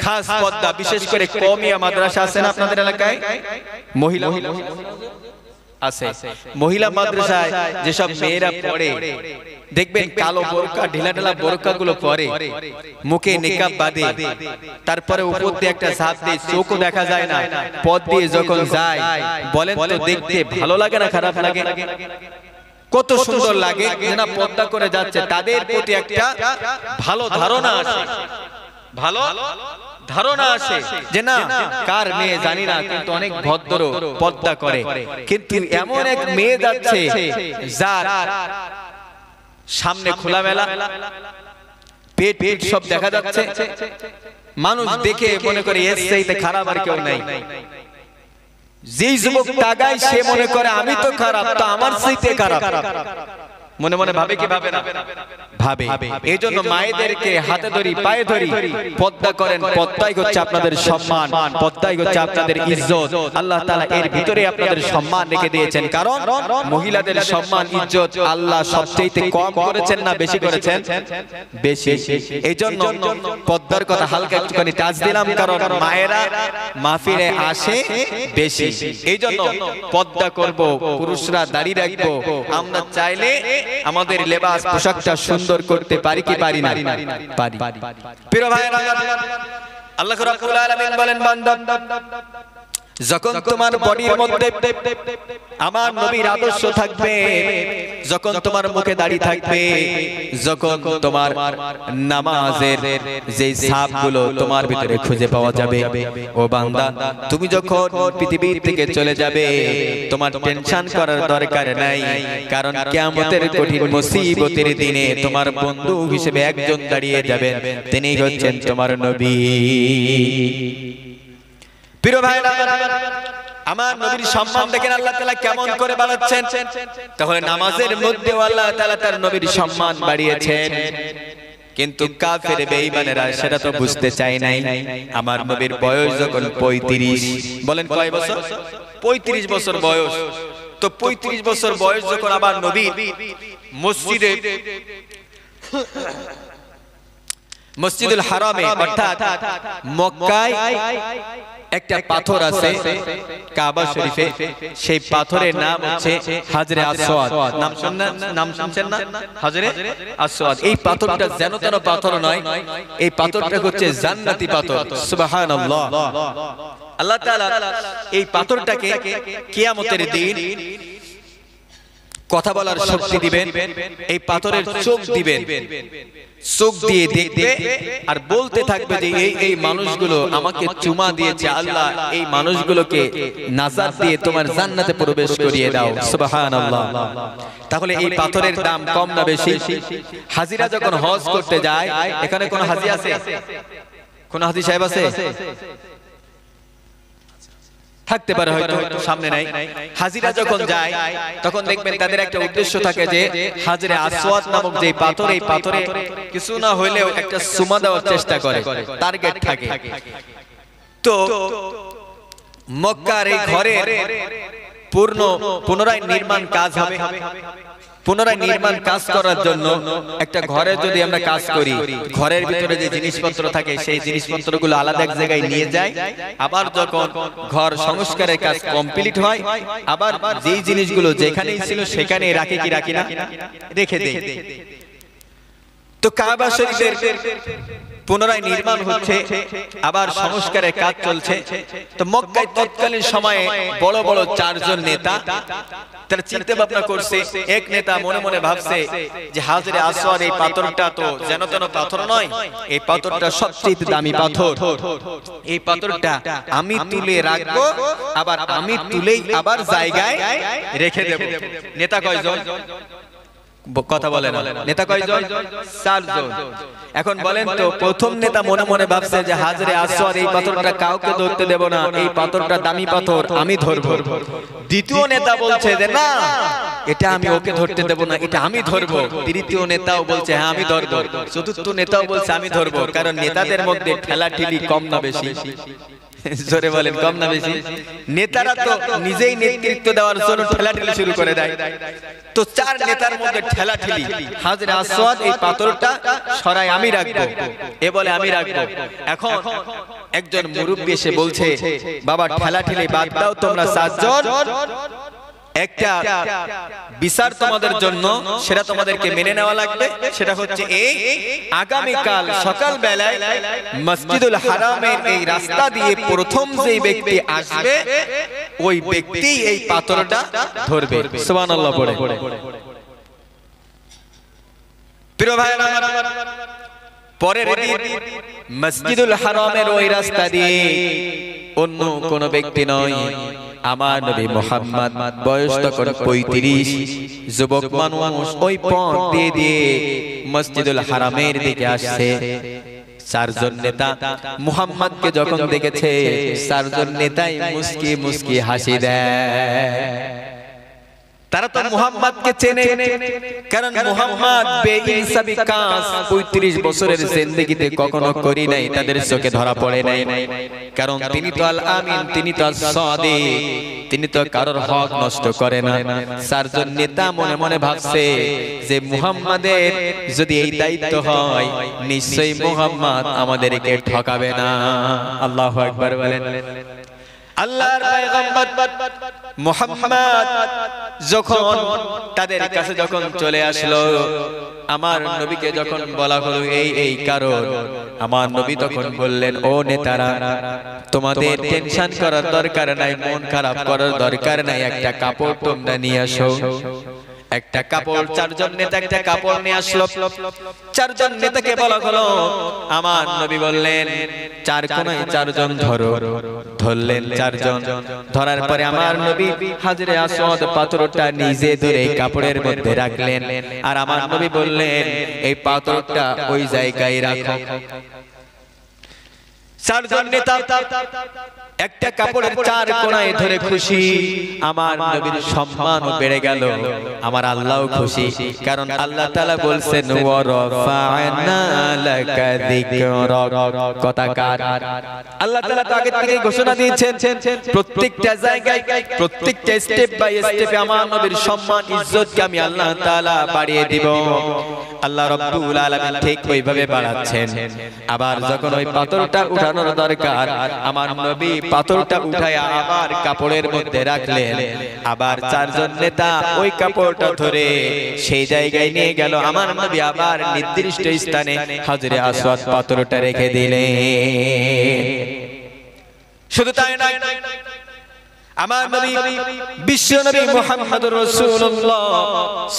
খাস পর্দা, বিশেষ করে কওমিয়া মাদ্রাসা আছে না আপনাদের এলাকায়? মহিলা আছে, মহিলা মাদ্রাসায় যেসব মেয়েরা পড়ে দেখবেন কালো বোরকা, ঢিলা ঢালা বোরকা গুলো পরে, মুখে নিকাব বাঁধে, তারপরে উপর দিয়ে একটা ঝাঁপ দিয়ে, চোখও দেখা যায় না, পথ দিয়ে যখন যায় বলেন তো দেখতে ভালো লাগে না খারাপ লাগে? কত সুন্দর লাগে না পর্দা করে যাচ্ছে। তাদের প্রতি একটা ভালো ধারণা আসে, ভালো ধারণা আসে যে না কার মেয়ে জানি না, কিন্তু অনেক ভদ্র, পর্দা করে। কিন্তু এমন এক মেয়ে যাচ্ছে যার সামনে খোলামেলা পেট পেট সব দেখা যাচ্ছে, মানুষ দেখে মনে করে এর চাইতে খারাপ আর কেউ নাই। যেই যুবক তাগায় সে মনে করে আমি তো খারাপ, তো আমার চাইতে খারাপ। মনে মনে ভাবে কি ভাবে না? ভাবে। এইজন্য মায়েদেরকে হাতে ধরি, পায়ে ধরি, পর্দা করেন। পর্দাই হচ্ছে আপনাদের সম্মান, পর্দাই হচ্ছে আপনাদের ইজ্জত। আল্লাহ তাআলা এর ভিতরে আপনাদের সম্মান রেখে দিয়েছেন, কারণ মহিলাদের সম্মান ইজ্জত আল্লাহ সবচেয়ে কম করেছেন না বেশি করেছেন? বেশি। এইজন্য পর্দার কথা হালকা একটুখানি টাচ দিলাম, কারণ মায়েরা মাহফিলে আসে বেশি। এইজন্য পর্দা করব, পুরুষরা দাড়ি রাখবো। আমরা চাইলে আমাদের লেবাস পোশাকটা সুন্দর করতে পারি কি পারি না? পারি। প্রিয় ভাইরা, আল্লাহ রাব্বুল আলামিন বলেন, বান্দা যখন তোমার বডির মধ্যে আমার নবীর আদর্শ থাকবে, যখন তোমার মুখে দাড়ি থাকবে, যখন তোমার নামাজের যে ছাপগুলো তোমার ভিতরে খুঁজে পাওয়া যাবে, ও বান্দা তুমি যখন পৃথিবী থেকে চলে যাবে তোমার টেনশন করার দরকার নাই, কারণ কিয়ামতের কঠিন মুসিবতের দিনে তোমার বন্ধু হিসেবে একজন দাঁড়িয়ে যাবে, তিনি হচ্ছেন তোমার নবী। প্রিয় ভাইরা, আমার নবীর সম্মান দেখেন আল্লাহ তাআলা কেমন করে বাড়াচ্ছেন। তাহলে নামাজের মধ্যে আল্লাহ তাআলা তার নবীর সম্মান বাড়িয়েছেন, কিন্তু কাফের বেঈমানেরা সেটা তো বুঝতে চায় নাই। আমার নবীর বয়স যখন 35, বলেন কয় বছর? 35 বছর বয়স। তো 35 বছর বয়স যখন আবার নবী মসজিদে মসজিদুল হারামে অর্থাৎ মক্কায় একটা পাথর আছে কাবা শরীফে, সেই পাথরের নাম হচ্ছে হাজরে আসওয়াদ। নাম শুনছেন না? হাজরে আসওয়াদ। এই পাথরটা যেন তেন পাথর নয়, এই পাথরটা হচ্ছে জান্নাতি পাথর। সুবহানাল্লাহ। আল্লাহ তাআলা এই পাথরটাকে কিয়ামতের দিন কথা বলার শক্তি দিবেন, এই পাথরের চোখ দিবেন, চোখ দিয়ে দেখবে আর বলতে থাকবে যে এই মানুষগুলো আমাকে চুমা দিয়েছে, আল্লাহ এই মানুষগুলোকে নাজাত দিয়ে তোমার জান্নাতে প্রবেশ করিয়ে দাও। সুবহানাল্লাহ। তাহলে এই পাথরের দাম কম না বেশি? হাজিরা যখন হজ করতে যায়, এখানে কোন হাজি আছে? কোন হাজি সাহেব আছে? থাকতে পারে, হয়তো সামনে নাই। হাজিরা যখন যায় তখন দেখবেন তাদের একটা উদ্দেশ্য থাকে যে হাজরে আসওয়াদ নামক যে পাথর, এই পাথরে কিছু না হইলেও একটা সুমা দেওয়ার চেষ্টা করে, টার্গেট থাকে। তো মক্কার এই ঘরের পুনরায় নির্মাণ কাজ হবে। পুনরায় নির্মাণ কাজ করার জন্য একটা ঘরে যদি আমরা কাজ করি, ঘরের ভিতরে যে জিনিসপত্র থাকে সেই জিনিসপত্রগুলো আলাদা এক জায়গায় নিয়ে যায়, আবার যখন ঘর সংস্কারের কাজ কমপ্লিট হয় আবার যেই জিনিসগুলো যেখানেই ছিল সেখানেই রাখে কি রাখি না? রেখে দেয়। তো কাবা শরীফের পুনরায় নির্মাণ হচ্ছে, আবার সংস্কারের কাজ চলছে। তো মক্কায় তৎকালীন সময়ে বড় বড় 4 জন নেতা তারা চিন্তা ভাবনা করছে। এক নেতা মনে মনে ভাবছে যে হাজরে আসওয়াদ এই পাথরটা তো যেন তেন পাথর নয়, এই পাথরটা সবচেয়ে দামি পাথর, এই পাথরটা আমি তুলে রাখবো, আবার আমি তুলেই আবার জায়গায় রেখে দেব। নেতা কয়জন? কথা বলে না। নেতা কয়জন? 4 জন। এখন বলেন তো, প্রথম নেতা মনে মনে ভাবছে যে হাজরে আসওয়াদ এই পাথরটা কাউকে ধরতে দেব না, এই পাথরটা দামি পাথর, আমি ধরবো। দ্বিতীয় নেতা বলছে যে না, এটা আমি ওকে ধরতে দেব না, এটা আমি ধরবো। তৃতীয় নেতাও বলছে হ্যাঁ আমি ধরবো। চতুর্থ নেতাও বলছে আমি ধরবো। কারণ নেতাদের মধ্যে ঠেলাঠেলি কম না বেশি? জোরে বলেন, কম না বেশি? নেতারা তো নিজেই নেতৃত্ব দেওয়ার জন্য ঠেলাঠেলি শুরু করে দেয়। তো 4 নেতার মধ্যে ঠেলাঠেলি, হাজরে আসওয়াদ এই পাথরটা সরাই আমি রাখবো, এ বলে আমি রাখবো। এখন একজন মুরব্বি এসে বলছে বাবা ঠেলাঠেলি বাদ দাও, তোমরা 4 জন একটা বিচার তোমাদের জন্য, সেটা তোমাদেরকে মেনে নেওয়া লাগবে। সেটা হচ্ছে এই, আগামীকাল সকাল বেলায় মসজিদুল হারামের এই রাস্তা দিয়ে প্রথম যে ব্যক্তি আসবে ওই ব্যক্তি এই পাথরটা ধরবে। সুবহানাল্লাহ পড়ে। প্রিয় ভাইরা, পরের দিন মসজিদুল হারামের ওই রাস্তা দিয়ে অন্য কোন ব্যক্তি নয়, আমার নবী মুহাম্মদ, বয়স তখন 35, যুবক মানুষ ওই পথ দিয়ে দিয়ে মসজিদুল হারামের দিকে আসছে। 4 জন নেতা মুহাম্মদকে যখন দেখেছে, 4 জন নেতাই মুস্কি মুস্কি হাসি দেয়। তারা তো মুহাম্মদকে চেনে, কারণ মুহাম্মদ বেইনসাফি কাজ 35 বছরের জিন্দেগিতে কখনো করি নাই, তাদের চোখে ধরা পড়ে নাই। কারণ তিনি তো আল আমিন, তিনি তো সাদিক, তিনি তো কারোর হক নষ্ট করে না। 4 জন নেতা মনে মনে ভাবছে যে মুহাম্মাদের যদি এই দায়িত্ব হয়, নিশ্চয়ই মুহাম্মদ আমাদেরকে ঠকাবে না। আল্লাহু আকবার বলেন। আল্লাহর পয়গম্বর মুহাম্মদ যখন তাদের কাছে যখন চলে আসলো, আমার নবীকে যখন বলা হলো এই কারণ, আমার নবী তখন বললেন, ও নেতারা, তোমাদের টেনশন করার দরকার নাই, মন খারাপ করার দরকার নাই, একটা কাপড় তোমরা নিয়ে আসো। একটা কাপড়, চারজন নেতা একটা কাপড় নিয়ে আসলো। চারজন নেতাকে বলা হলো, আমার নবী বললেন, চার কোণায় চারজন ধরো। ধরলেন চারজন। ধরার পরে আমার নবী হাজরে আসওয়াদ পাথরটা নিজে ধরে কাপড়ের মধ্যে রাখলেন, আর আমার নবী বললেন, এই পাথরটা ওই জায়গায় রাখো। চারজন নেতা একটা কাপড়ের চার কোণায় ধরে খুশি। আমার নবীর সম্মানও বেড়ে গেল, আমার আল্লাহও খুশি, কারণ আল্লাহ তাআলা বলছেন, ওয়া রাফা'না লাকা যিকরাক। কথাকার আল্লাহ তাআলা তো আগে থেকে ঘোষণা দিয়েছেন, প্রত্যেকটা জায়গায়, প্রত্যেকটা স্টেপ বাই স্টেপে আমার নবীর সম্মান ইজ্জতকে আমি আল্লাহ তাআলা বাড়িয়ে দিব। আল্লাহ রাব্বুল আলামিন ঠিক ওইভাবে বাড়াচ্ছেন। আবার যখন ওই পাথরটা উঠানোর দরকার, আমার নবী পাথরটা উঠায় আবার কাপড়ের মধ্যে রাখলেন। আবার চারজন নেতা ওই কাপড়টা ধরে সেই জায়গায় নিয়ে গেল। আমার নবী আবার নির্দিষ্ট স্থানে হাজরে আসওয়াদ পাথরটা রেখে দিলেন। শুধু তাই নয়, আমার নবী বিশ্ব নবী মুহাম্মদুর রাসূলুল্লাহ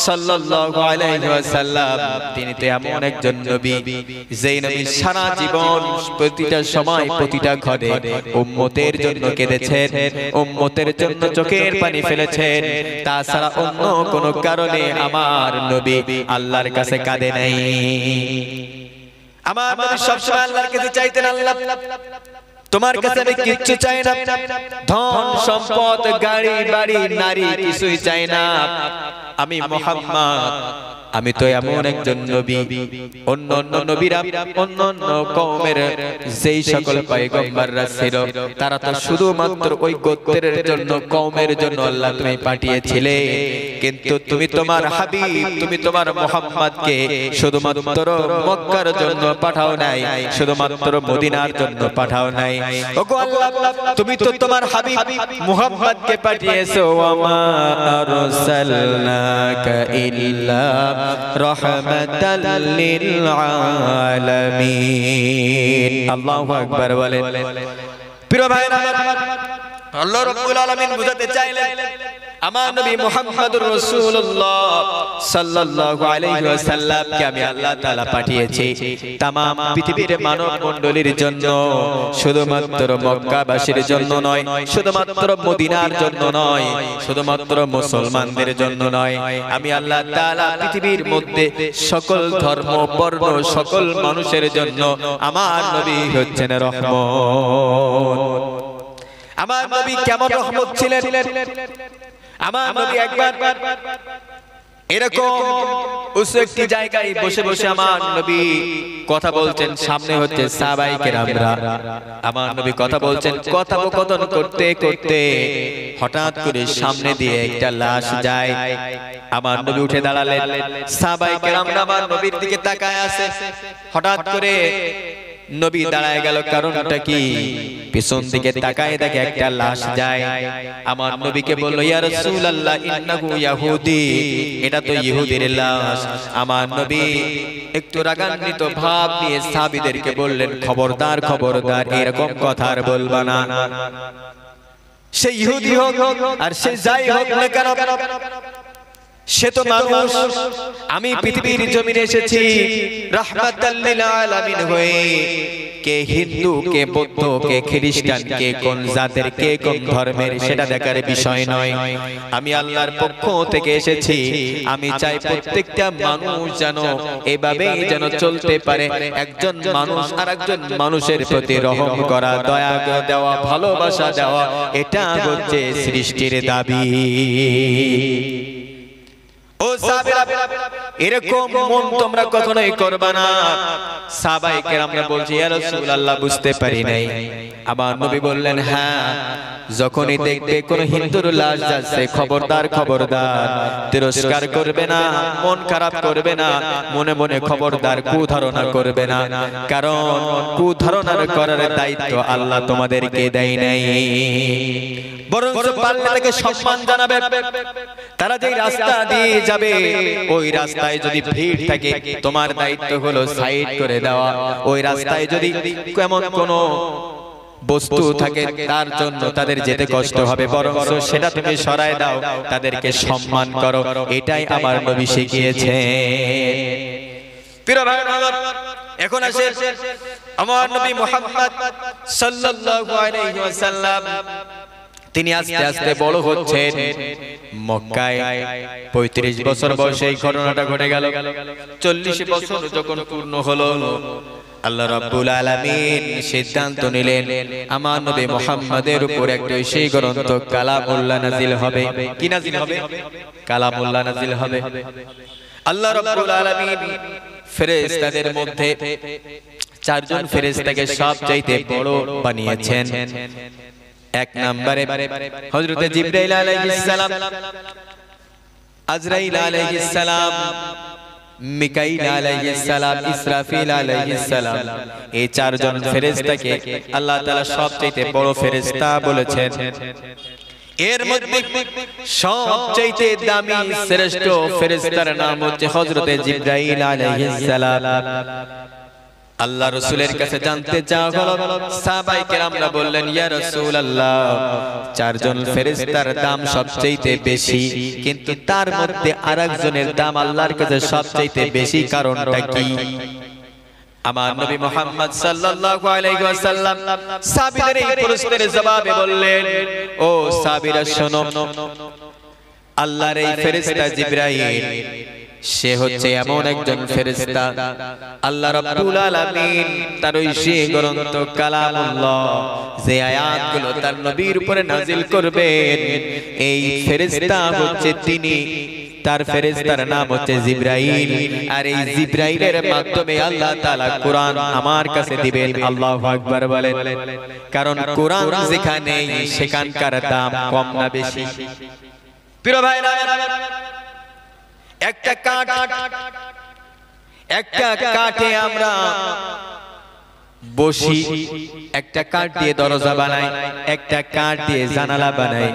সাল্লাল্লাহু আলাইহি ওয়াসাল্লাম, তিনি তো এমন একজন নবী, যেই নবী সারা জীবন, প্রতিটা সময়, প্রতিটা ঘরে উম্মতের জন্য কেঁদেছেন, উম্মতের জন্য চোখের পানি ফেলেছেন। তাছাড়া অন্য কোনো কারণে আমার নবী আল্লাহর কাছে কাঁদে নাই। আমার নবী সবসময় আল্লাহর কাছে চাইতেন, আল্লাহ তোমার কাছে আমি কিচ্ছু চাই না, ধন সম্পদ, গাড়ি বাড়ি, নারী, কিছুই চাই না। আমি মুহাম্মদ, আমি তো এমন একজন নবী, অন্য অন্য নবীরা, অন্য অন্য কওমের যেই সকল পয়গম্বররা ছিল, তারা তো শুধুমাত্র ওই গোত্রের জন্য, কওমের জন্য আল্লাহ তুমি পাঠিয়েছিলে। কিন্তু তুমি তোমার হাবিব, তুমি তোমার মুহাম্মদকে শুধুমাত্র মক্কার জন্য পাঠাও নাই, শুধুমাত্র মদিনার জন্য পাঠাও নাই। ওগো আল্লাহ, তুমি তো তোমার হাবিব মুহাম্মদকে পাঠিয়েছো, ওয়া মা আরসালনাকা ইল্লা রাহমাতাল লিল আলামিন। আল্লাহু আকবার বলেন। প্রিয় ভাইরা, আল্লাহ রাব্বুল আলামিন বুঝাতে চাইলেন, আমার নবী মুহাম্মদুর রাসূলুল্লাহ সাল্লাল্লাহু আলাইহি ওয়াসাল্লামকে আমি আল্লাহ তাআলা পাঠিয়েছি तमाम পৃথিবীর মানব মণ্ডলীর জন্য, শুধুমাত্র মক্কাবাসীর জন্য নয়, শুধুমাত্র মদিনার জন্য নয়, শুধুমাত্র মুসলমানদের জন্য নয়। আমি আল্লাহ তাআলা পৃথিবীর মধ্যে সকল ধর্ম, বর্ণ, সকল মানুষের জন্য আমার নবী হচ্ছেন রহমত। আমার নবী কেমন রহমত ছিলেন? আমার নবী একবার এরকম উঁচু একটি জায়গায় বসে বসে আমার নবী কথা বলছেন, সামনে হচ্ছে সাহাবায়ে কেরামরা। আমার নবী কথা বলছেন, কথোপকথন করতে করতে হঠাৎ করে সামনে দিয়ে একটা লাশ যায়। আমার নবী উঠে দাঁড়ালেন, সাহাবায়ে কেরামরা আমার নবীর দিকে তাকায় আছে। হঠাৎ করে নবী দাঁড়ায় গেল, কারণটা কি? পিছন দিকে তাকায় দেখে একটা লাশ যায়। আমার নবীকে বলল, ইয়া রাসূলুল্লাহ, ইন্নাহু ইহুদি, এটা তো ইহুদির লাশ। আমার নবী একটু রাগান্বিত ভাব নিয়ে সাহাবীদেরকে বললেন, খবরদার, খবরদার, এরকম কথা আর বলবা না। সে ইহুদি হোক আর সে যাই হোক না কেন, সে তো মানুষ। আমি পৃথিবীর জমিনে এসেছি রাহমাতাল লিল আলামিন হয়ে। কে হিন্দু, কে বৌদ্ধ, কে খ্রিস্টান, কে কোন জাতের, কে কোন ধর্মের, সেটা দেখার বিষয় নয়। আমি আল্লাহর পক্ষ থেকে এসেছি। আমি চাই প্রত্যেকটা মানুষ যেন এভাবেই যেন চলতে পারে, একজন মানুষ আর একজন মানুষের প্রতি রহম করা, দয়া দেওয়া, ভালোবাসা দেওয়া, এটা হচ্ছে সৃষ্টির দাবি। ও সাহাবীরা, এরকম মন তোমরা কখনোই করবে না। সাহাবায়ে কেরামরা বলছে ইয়া রাসূলুল্লাহ বুঝতে পারি নাই। আবার নবী বললেন হ্যাঁ, যখনই দেখবে কোন হিন্দুর লাশ যাচ্ছে খবরদার খবরদার তিরস্কার করবে না, মন খারাপ করবে না, মনে মনে খবরদার কুধারণা করবে না, কারণ কুধারণা করার দায়িত্ব আল্লাহ তোমাদেরকে দেয় নাই। বরং পারলে তাকে সম্মান জানাবে। তারা যে রাস্তা দিয়ে যাবে ওই রাস্তায় যদি ভিড় থাকে তোমার দায়িত্ব হলো সাইড করে দেওয়া। ওই রাস্তায় যদি কেমন কোনো বস্তু থাকে তার জন্য তাদের যেতে কষ্ট হবে, বরং সেটা তুমি সরায় দাও, তাদেরকে সম্মান করো। এটাই আমার নবী শিখিয়েছে। প্রিয় ভাই আমার, এখন আসে আমার নবী মুহাম্মদ সাল্লাল্লাহু আলাইহি ওয়াসাল্লাম। তিনি আস্তে আস্তে বড় হচ্ছেন। মক্কায় ৩৫ বছর বয়সে এই ঘটনাটা ঘটে গেল। ৪০ বছর যখন পূর্ণ হলো, আল্লাহ রাব্বুল আলামিন সিদ্ধান্ত নিলেন আমার নবী মুহাম্মাদের উপর একটা সেই গ্রন্থ কালামুল্লাহ নাজিল হবে। কি নাজিল হবে? কালামুল্লাহ নাজিল হবে। আল্লাহ রাব্বুল আলামিন ফেরেশতাদের মধ্যে ৪ জন ফেরেশতাকে সবচাইতে বড় বানিয়েছেন। এক নম্বরে হযরত জিবরাইল আলাইহিস সালাম, আজরাইল আলাইহিস সালাম, মিকাইল আলাইহিস সালাম, ইসরাফিল আলাইহিস সালাম। এই ৪ জন ফেরেশতাকে আল্লাহ তাআলা সবচেয়ে বড় ফেরেশতা বলেছেন। এর মধ্যে সবচেয়ে দামি শ্রেষ্ঠ ফেরেশতার নাম হচ্ছে হযরত জিবরাইল আলাইহিস সালাম। আল্লাহ রাসূলের কাছে জানতে চাওয়া হলো, সাহাবায়ে কেরামরা বললেন ইয়া রাসূলুল্লাহ ৪ জন ফেরেশতার দাম সবচেয়ে বেশি, কিন্তু তার মধ্যে আরেকজনের দাম আল্লাহর কাছে সবচেয়ে বেশি, কারণটা কি? আমার নবী মুহাম্মদ সাল্লাল্লাহু আলাইহি ওয়াসাল্লাম সাহাবীদের এই প্রশ্নের জবাবে বললেন, ও সাহাবীরা শোনো, আল্লাহর এই ফেরেশতা জিবরাইল সে হচ্ছে এমন একজন ফেরেশতা আল্লাহ রাব্বুল আলামিন তার ওই সেই গ্রন্থ কালামুল্লাহ যে আয়াতগুলো তার নবীর উপরে নাজিল করবেন, এই ফেরেশতা হচ্ছে তিনি। তার ফেরেশতার নাম হচ্ছে জিবরাইল। আর এই জিবরাইলের মাধ্যমে আল্লাহ তাআলা কোরআন আমার কাছে দিবেন। আল্লাহু আকবার বলেন। কারণ কোরআন যেখানে সেখানকার দাম কম না বেশি? প্রিয় ভাইরা, একটা কাঠে আমরা বসি, একটা কাঠ দিয়ে দরজা বানাই, একটা কাঠ দিয়ে জানালা বানাই,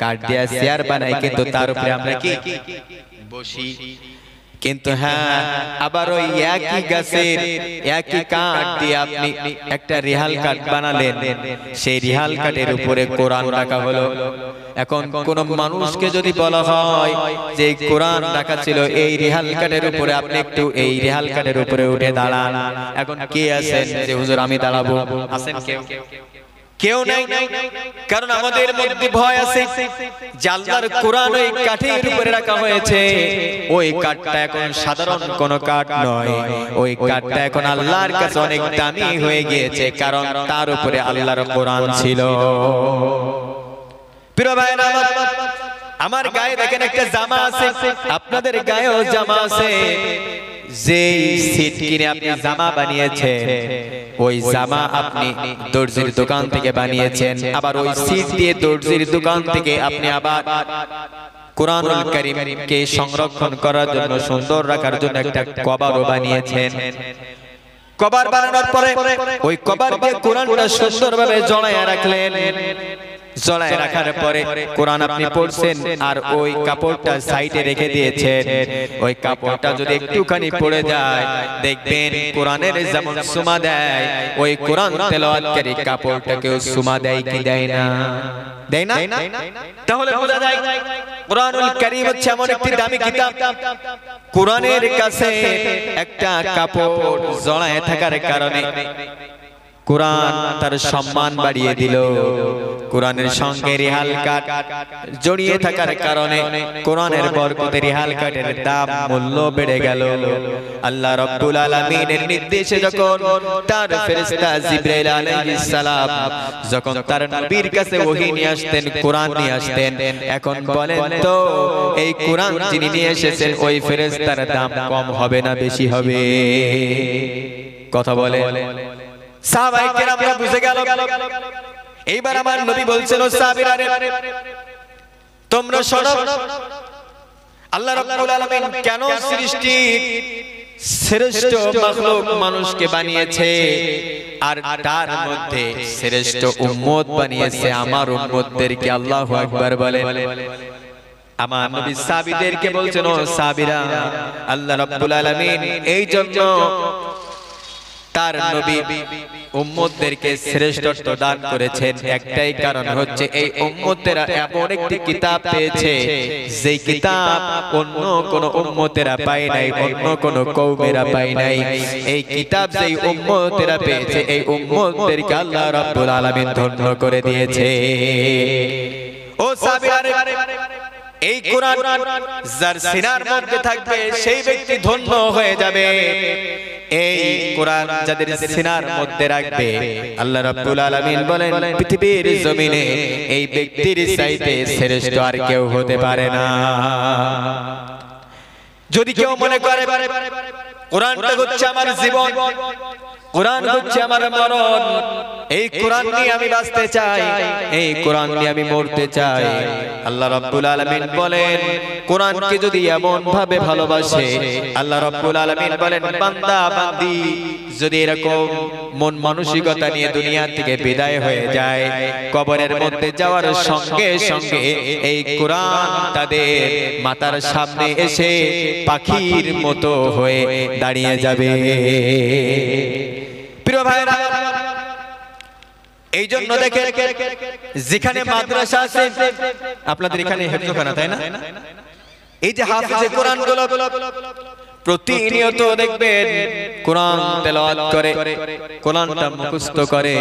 কাঠ দিয়ে চেয়ার বানাই, কিন্তু তার উপরে আমরা কি বসি। কিন্তু হ্যাঁ, আবার ওই একই গাছের একই কাঠ দিয়ে আপনি একটা রিহাল কাঠ বানালেন, সেই রিহাল কাঠের উপরে কোরআন রাখা হলো। এখন কোন মানুষকে যদি বলা হয় যে কোরআন রাখা ছিল এই রিহাল কাঠের উপরে, আপনি একটু এই রিহাল কাঠের উপরে উঠে দাঁড়ান, এখন কে আছেন যে হুজুর আমি দাঁড়াবো? আছেন কেউ? কেউ নাই। কারণ আমাদের মধ্যে ভয় আছে যে আল্লাহর কোরআন ওই কাঠের উপরে রাখা হয়েছে, ওই কাঠটা এখন সাধারণ কোন কাঠ নয়, ওই কাঠটা এখন আল্লাহর কাছে অনেক দামি হয়ে গিয়েছে, কারণ তার উপরে আল্লাহর কোরআন ছিল। প্রিয় ভাইরা আমার গায়ে দেখেন একটা জামা আছে, আপনাদের গায়েও জামা আছে। যে সিট কিনে আপনি জামা বানিয়েছেন, ওই জামা আপনি দর্জির দোকান থেকে বানিয়েছেন, আবার ওই সিট দিয়ে দর্জির দোকান থেকে আপনি আবার কোরআনুল কারীমকে সংরক্ষণ করার জন্য, সুন্দর রাখার জন্য একটা কভারও বানিয়েছেন। কভার বানানোর পরে ওই কভার দিয়ে কোরআনটা সুন্দরভাবে জড়ায় রাখলেন। জড়ায় রাখার পরে কোরআন আপনি পড়ছেন, আর ওই কাপড়টা সাইডে রেখে দিয়েছেন। ওই কাপড়টা যদি একটুখানি পড়ে যায়, দেখবেন কোরআনের যেমন সুমা দেয়, ওই কোরআন তেলাওয়াতকারী কাপড়টাকেও সুমা দেয় কি দেয় না? দেয় না? তাহলে বোঝা যায় কোরআনুল কারীম হচ্ছে এমন একটি দামি কিতাব, কোরআনের কাছে একটা কাপড় জড়ায় থাকার কারণে কোরআন তার সম্মান বাড়িয়ে দিল। কোরআনের সঙ্গে রিহাল কাট জড়িয়ে থাকার কারণে কোরআনের বরকতে রিহাল কাটের দাম মূল্য বেড়ে গেল। আল্লাহ রাব্বুল আলামিনের নির্দেশে যখন তার ফেরেশতা জিবরাইল আলাইহিস সালাম যখন তার নবীর কাছে ওহী নিয়ে আসতেন, কোরআন নিয়ে আসতেন, এখন বলেন তো এই কোরআন যিনি নিয়ে এসেছেন ওই ফেরেশতার দাম কম হবে না বেশি হবে? কথা বলে সাহাবায়ে কেরামরা বুঝে গেল। এইবার আমার নবী বলছেন, ও সাহাবীরা তোমরা শোনো, আল্লাহ রাব্বুল আলামিন কেন সৃষ্টির শ্রেষ্ঠ মাখলুক মানুষকে বানিয়েছে আর তার মধ্যে শ্রেষ্ঠ উম্মত বানিয়েছে আমার উম্মতদেরকে। আল্লাহু আকবার বলে। আমার নবী সাহাবীদেরকে বলছেন, ও সাহাবীরা আল্লাহ রাব্বুল আলামিন এই জন্য তার নবী উম্মতদেরকে শ্রেষ্ঠত্ব দান করেছেন, একটাই কারণ হচ্ছে এই উম্মতেরা এমন একটি কিতাব পেয়েছে যেই কিতাব অন্য কোন উম্মতেরা পায় নাই, অন্য কোন কওমেরা পায় নাই। এই কিতাব যেই উম্মতেরা পেয়েছে এই উম্মতদেরকে আল্লাহ রাব্বুল আলামিন ধন্য করে দিয়েছে। ও সাহাবীরা এই কোরআন যার সিনার মধ্যে থাকবে সেই ব্যক্তি ধন্য হয়ে যাবে। এই কোরআন যাদের সিনার মধ্যে রাখবে আল্লাহ রাব্বুল আলামিন বলেন পৃথিবীর জমিনে এই ব্যক্তির চাইতে শ্রেষ্ঠ আর কেউ হতে পারে না। যদি কেউ মনে করে কোরআনটা হচ্ছে আমার জীবন, কোরআন হচ্ছে আমার মরণ, এই কোরআন নিয়ে আমি বাঁচতে চাই, এই কোরআন নিয়ে আমি মরতে চাই, আল্লাহ রাব্বুল আলামিন বলেন কোরআনকে যদি এমন ভাবে ভালোবাসে, আল্লাহ রাব্বুল আলামিন বলেন বান্দা বান্দি যদি এরকম মন মানসিকতা নিয়ে দুনিয়া থেকে বিদায় হয়ে যায়, কবরের মধ্যে যাওয়ার সঙ্গে সঙ্গে এই কোরআন তাদের মাথার সামনে এসে পাখির মতো হয়ে দাঁড়িয়ে যাবে। প্রিয় ভাইরা, এই জন্য দেখে যেখানে মাদ্রাসা আছে, আপনাদের এখানে হেফজখানা তাই না, এই যে হাফেজে কোরআন গুলো প্রতিনিয়ত দেখবেন কোরআন তেলাওয়াত করে, কোরআনটা মুখস্থ করে।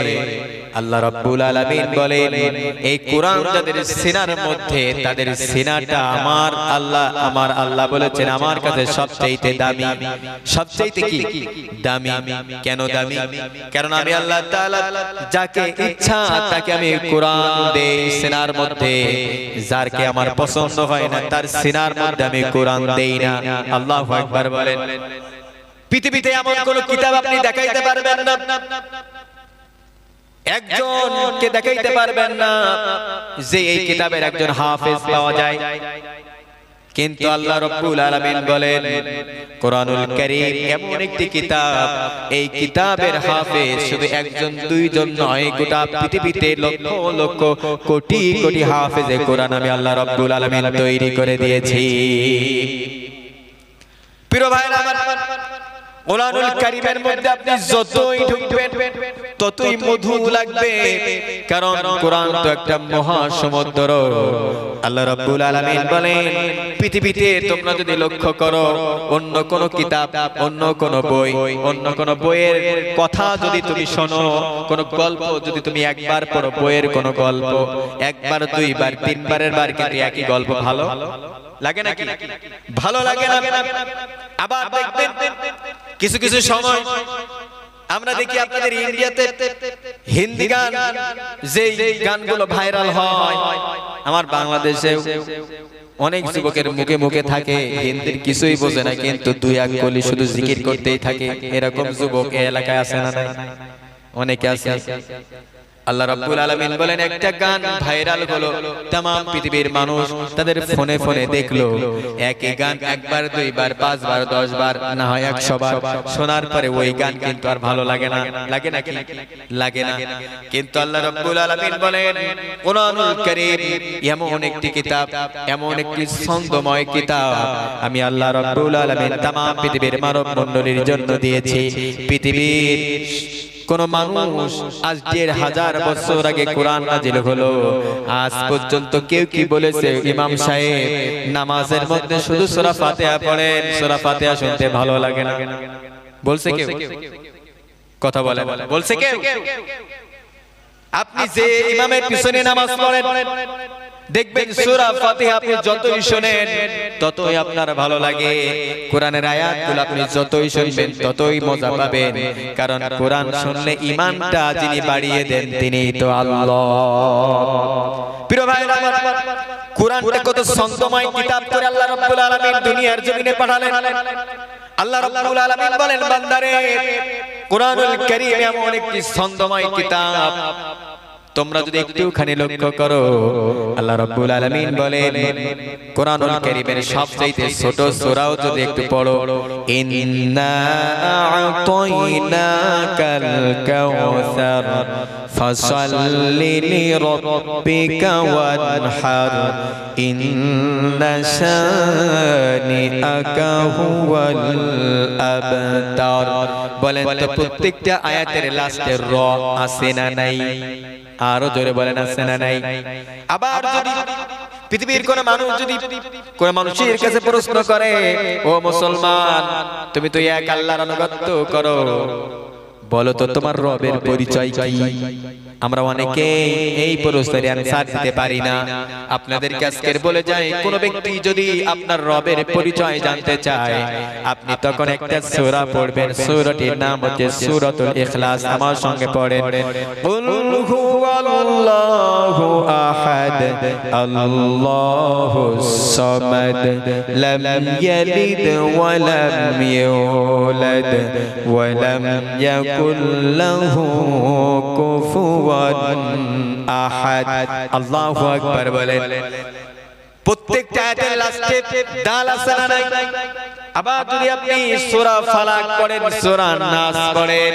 আল্লাহ রাব্বুল আলামিন বলেন এই কোরআন যাদের সিনার মধ্যে, তাদের সিনাটা আমার আল্লাহ বলেছেন আমার কাছে সবচেয়ে দামি। সবচেয়ে কি দামি? কেন দামি? কারণ আমি আল্লাহ তাআলা যাকে ইচ্ছা তাকে আমি কোরআন দেই সিনার মধ্যে, যারকে আমার পছন্দ হয় না তার সিনার মধ্যে আমি কোরআন দেই না। আল্লাহু আকবার বলেন। পৃথিবীতে এমন কোন কিতাব আপনি দেখাইতে পারবেন না, একজনকে দেখাইতে পারবেন না যে এই কিতাবের একজন হাফেজ পাওয়া যায়। কিন্তু আল্লাহ রাব্বুল আলামিন বলেন কোরআনুল কারীম এমন একটি কিতাব, এই কিতাবের হাফেজ শুধু একজন দুইজন নয়, গোটা পৃথিবীতে লক্ষ লক্ষ কোটি কোটি হাফেজে কোরআন আমি আল্লাহ রাব্বুল আলামিন তৈরি করে দিয়েছি। প্রিয় ভাইরা আমার, কোরআনুল কারীমের মধ্যে আপনি যতই ঢুকবেন ততই মধু লাগবে, কারণ কোরআন তো একটা মহা সমুদ্র। আল্লাহ রাব্বুল আলামিন বলেন পৃথিবীতে তোমরা যদি লক্ষ্য করো অন্য কোন কিতাব, অন্য কোন বই, অন্য কোন বইয়ের কথা যদি তুমি শোনো, কোন গল্প যদি তুমি একবার পড়ো, বইয়ের কোন গল্প একবার দুইবার তিনবারের বার কিন্তু একই গল্প ভালো লাগে নাকি? ভালো লাগে না। আবার দেখবেন কিছু কিছু সময় আমরা দেখি আপনাদের ইন্ডিয়াতে হিন্দি গান, যে গানগুলো ভাইরাল হয়, আমার বাংলাদেশে অনেক যুবকের মুখে মুখে থাকে হিন্দির কিছুই বোঝে না, কিন্তু দুই এক কলি শুধু জিকির করতেই থাকে। এরকম যুবক এই এলাকায় আছে না? অনেকে আছে। আল্লাহ রাব্বুল আলামিন বলেন একটা গান ভাইরাল হলো, तमाम পৃথিবীর মানুষ তাদের ফোনে ফোনে দেখলো, একই গান একবার দুইবার পাঁচবার 10 বার না হয় 100 বার শোনার পরে ওই গান কিন্তু আর ভালো লাগে না। লাগে নাকি? লাগে না। কিন্তু আল্লাহ রাব্বুল আলামিন বলেন কোরআনুল কারীম এমন একটি কিতাব, এমন একটি ছন্দময় কিতাব আমি আল্লাহ রাব্বুল আলামিন तमाम পৃথিবীর মানব মণ্ডলীর জন্য দিয়েছি। পৃথিবীর কোন মানুষ আজ 1500 বছর আগে কোরআন নাজিল হলো, আজ পর্যন্ত কেউ কি বলেছে ইমাম সাহেব নামাজের মধ্যে শুধু সূরা ফাতিহা পড়েন, সূরা ফাতিহা শুনতে ভালো লাগে না? বলছে কেউ? কথা বলে বলছে কে? আপনি যে ইমামের পিছনে নামাজ পড়েন দেখবেন সূরা ফাতিহা আপনি যতই শুনেন ততই আপনার ভালো লাগে, কোরআনের আয়াতগুলো আপনি যতই শুনবেন ততই মজা পাবেন, কারণ কোরআন শুনলে ঈমানটা যিনি বাড়িয়ে দেন তিনিই তো আল্লাহ। প্রিয় ভাইরা আমার, কোরআনটা কত ছন্দময় কিতাব করে আল্লাহ রাব্বুল আলামিন দুনিয়ার জমিনে পাঠালেন। আল্লাহ রাব্বুল আলামিন বলেন, বান্দারে কোরআনুল কারীম এমন একটি ছন্দময় কিতাব, তোমরা যদি একটুখানি লক্ষ্য করো, আল্লাহ রাব্বুল আলামিন বলেন কোরআনুল কারীমের সবচেয়ে ছোট সূরাও যদি একটু পড়ো, ইন্না আ'তাইনাকাল কাউসার ফাসাল্লি লিরাব্বিকা ওয়ানহার ইন্না শানিআকা হুয়াল আবতার। বলেন তো প্রত্যেকটা আয়াতের লাস্টে র আছে না নাই? আরো জোরে বলেন আছে না নাই? আবার যদি পৃথিবীর কোন মানুষ যদি কোন মানুষের কাছে প্রশ্ন করে, ও মুসলমান তুমি তো এক আল্লাহর আনুগত্য করো, বলো তো তোমার রবের পরিচয় কি? আমরা অনেকেই এই প্রশ্নের অ্যানসার দিতে পারি না। আপনাদের কাছে বলে যায়, কোন ব্যক্তি যদি আপনার রবের পরিচয় জানতে চায় আপনি তখন একটা সূরা পড়বেন, সূরাটির নাম হচ্ছে সূরাতুল ইখলাস। আমার সঙ্গে পড়েন, কুল হুয়াল্লাহু আহাদ আল্লাহুস সামাদ লাম ইয়ালিদ ওয়া লাম ইউলাদ ওয়া লাম ইয়াকুল লাহু কুফুয়ান আহাদ। আল্লাহু আকবার বলেন। প্রত্যেকটা আয়াতের লাস্টে দাল আছে না নাই? আবার যদি আপনি সূরা ফালাক পড়েন, সূরা নাস পড়েন,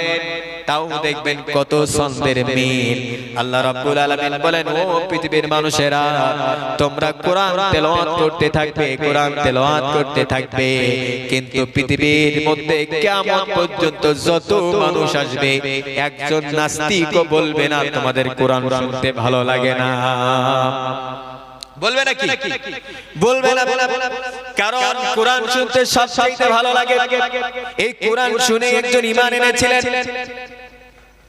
তাও দেখবেন কত ছন্দের মিল। আল্লাহ রাব্বুল আলামিন বলেন, ও পৃথিবীর মানুষেরা তোমরা কোরআন তেলাওয়াত করতে থাকবে, কোরআন তেলাওয়াত করতে থাকবে, কিন্তু পৃথিবীর মধ্যে কিয়ামত পর্যন্ত যত মানুষ আসবে একজন নাস্তিকও বলবে না তোমাদের কোরআন শুনতে ভালো লাগে না। বলবে নাকি? বলবে না, কারণ কোরআন শুনতে সবচেয়ে ভালো লাগে। এই কোরআন শুনে একজন ঈমান এনেছিলেন,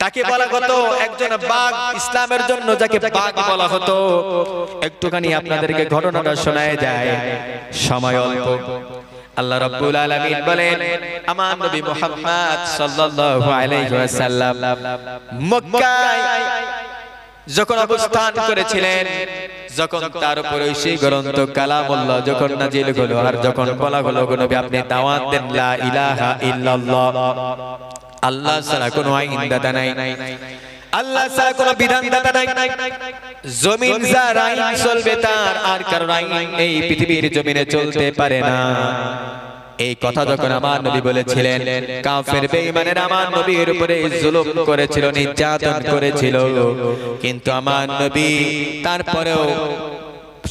তাকে বলা হতো একজন বাঘ, ইসলামের জন্য যাকে বাঘ বলা হতো। একটুখানি আপনাদেরকে ঘটনাটা শোনায় যায়, সময় অল্প। আল্লাহ রাব্বুল আলামিন বলেন, আমার নবী মুহাম্মদ সাল্লাল্লাহু আলাইহি ওয়াসাল্লাম মক্কায় যখন অবস্থান করেছিলেন, যখন তার উপরে সেই গ্রন্থ কালামুল্লাহ যখন নাজিল হলো, আর যখন বলা হলো নবী আপনি দাওয়াত দেন লা ইলাহা ইল্লাল্লাহ, আল্লাহ ছাড়া কোনো আইনদাতা নাই, আল্লাহ ছাড়া কোনো বিধানদাতা নাই, জমিন যার আইন চলবে তার, আর কারো আইন এই পৃথিবীর জমিনে চলতে পারে না। এই কথা যখন আমার নবী বলেছিলেন, কাফের বেঈমানেরা আমার নবীর উপরে জুলুম করেছিল, নির্যাতন করেছিল, কিন্তু আমার নবী তারপরেও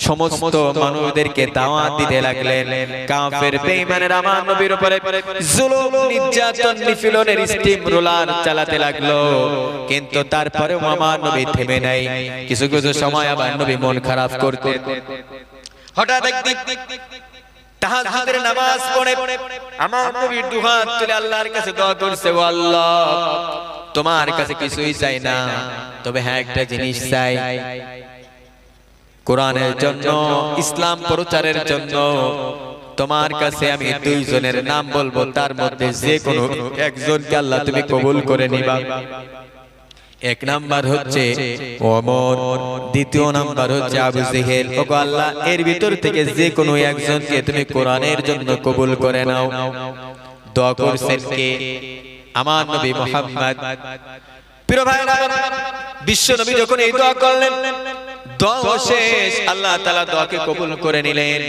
সমস্ত মানুষদেরকে দাওয়াত দিতে লাগলেন। কাফের বেঈমানেরা আমার নবীর উপরে জুলুম, নির্যাতন, নিপীড়নের স্টিম রোলার চালাতে লাগলো, কিন্তু তারপরেও আমার নবী থেমে নাই। কিছু কিছু সময় আমার নবী মন খারাপ করতেন। হঠাৎ একদিন তাহাজ্জুদের নামাজ পড়ে আমার নবী দুহাত তুলে আল্লাহর কাছে দোয়া করছে, ও আল্লাহ তোমার কাছে কিছুই চাই না, তবে হ্যাঁ একটা জিনিস চাই, কোরআনের জন্য, ইসলাম প্রচারের জন্য তোমার কাছে আমি দুইজনের নাম বলবো, তার মধ্যে যে কোনো একজনকে আল্লাহ তুমি কবুল করে নিবা। এক নাম্বার হচ্ছে ওমর, দ্বিতীয় নাম্বার হচ্ছে আবু জেহেল। ওগো আল্লাহ এর ভিতর থেকে যে কোনো একজনকে তুমি কোরআনের জন্য কবুল করে নাও। দোয়া করছেন কে? আমার নবী মুহাম্মদ। প্রিয় ভাইরা, বিশ্ব নবী যখন এই দোয়া করলেন, দোয়া শেষ, আল্লাহ তাআলা দোয়াকে কবুল করে নিলেন।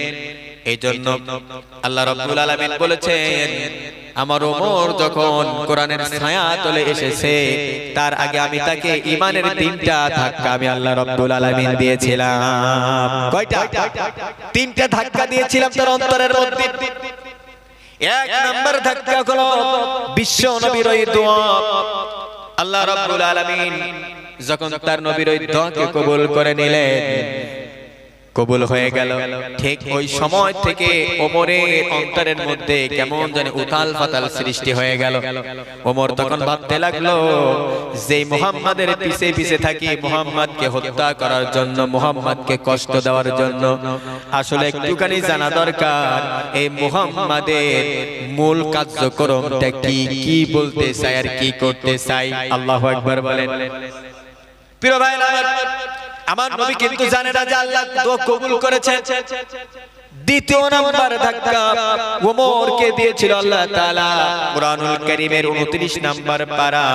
এইজন্য আল্লাহ রাব্বুল আলামিন বলেছেন, আমার ওমর যখন কোরআনের ছায়া তলে এসেছে, তার আগে আমি তাকে ঈমানের 3টা ধাক্কা আমি আল্লাহ রাব্বুল আলামিন দিয়েছিলাম। কয়টা? 3টা ধাক্কা দিয়েছিলাম তার অন্তরের মধ্যে। এক নাম্বার ধাক্কা হলো বিশ্ব নবীর ওই দোয়া। আল্লাহ রাব্বুল আলামিন যখন তার নবীর ওই দোয়াকে কবুল করে নিলেন, কবুল হয়ে গেল। ঠিক ওই সময় থেকে ওমরের অন্তরের মধ্যে কেমন যেন উথাল পাতাল সৃষ্টি হয়ে গেল। ওমর তখন ভাবতে লাগলো যে মুহাম্মাদের পিছে পিছে থাকি মুহাম্মাদকে হত্যা করার জন্য, মুহাম্মাদকে কষ্ট দেওয়ার জন্য। আসলে একটুখানি জানা দরকার এই মুহাম্মাদের মূল কার্যক্রমটা কি, কি বলতে চাই আর কি করতে চাই। আল্লাহু আকবার বলেন। প্রিয় ভাইরা আমার নবী কিন্তু জানে না যে আল্লাহ দোয়া কবুল করেছেন। দ্বিতীয় নাম্বার ধাক্কা ওমরকে দিয়েছিল আল্লাহ তাআলা কুরআনুল কারীমের 29 নাম্বার পারা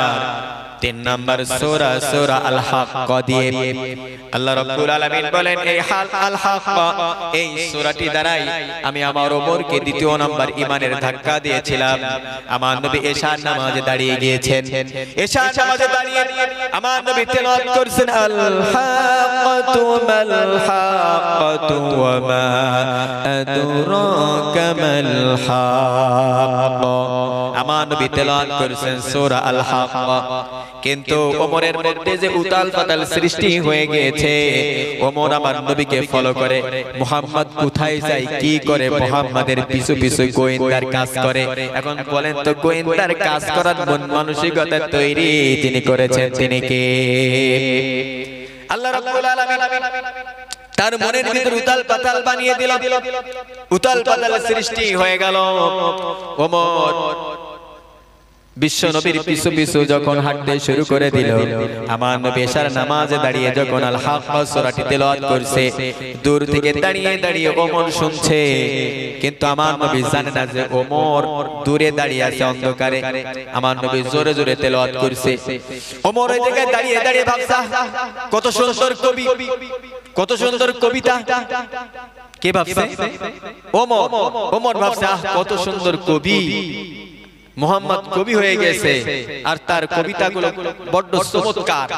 3 নাম্বার সূরা সূরা আল হাক্ক দিয়ে। আল্লাহ রাব্বুল আলামিন বলেন এই আল হাক্ক এই সূরাটি দ্বারাই আমি আমার ওমরকে দ্বিতীয় নাম্বার ঈমানের ধাক্কা দিয়েছিলাম। আমার নবী এশার নামাজে দাঁড়িয়ে গিয়েছেন। এশার নামাজে দাঁড়িয়ে আমার নবী তেলাওয়াত করেছেন আল হাক্কাতু মাল হাক্কাতু ওয়া মা আদরাকা মাল হাক্ক। আমার নবী তেলাওয়াত করেছেন সূরা আল হাক্ক। কিন্তু ওমরের মধ্যে যে উতাল পাতাল সৃষ্টি হয়ে গিয়েছে, ওমর আমার নবীকে ফলো করে মুহাম্মদ কোথায় যায় কি করে মুহাম্মাদের পিছু পিছু গোয়েন্দার কাজ করে। এখন বলেন তো গোয়েন্দার কাজ করার মন মানসিকতা তৈরি তিনি করেছেন তিনি কে? আল্লাহ রাব্বুল আলামিন তার মনের ভিতর উতাল পাতাল বানিয়ে দিল, উতাল পাতাল সৃষ্টি হয়ে গেল। ওমর বিশ্ব নবীর পিছু পিছু যখন হাঁটতে শুরু করে দিল, আমার নবী এশার নামাজে দাঁড়িয়ে যখন আল হাক্ক সূরাটি তেলাওয়াত করছে, দূর থেকে দাঁড়িয়ে দাঁড়িয়ে ওমর শুনছে। কিন্তু আমার নবী জানে না যে ওমর দূরে দাঁড়িয়ে আছে অন্ধকারে। আমার নবী জোরে জোরে তেলাওয়াত করছে। ওমর ওই জায়গায় দাঁড়িয়ে দাঁড়িয়ে ভাবছে কত সুন্দর কবি, কত সুন্দর কবিতা। কে ভাবছে? ওমর। ওমর ভাবছে কত সুন্দর কবি, মুহাম্মদ কবি হয়ে গেছে আর তার কবিতাগুলো বড্ড চমৎকার।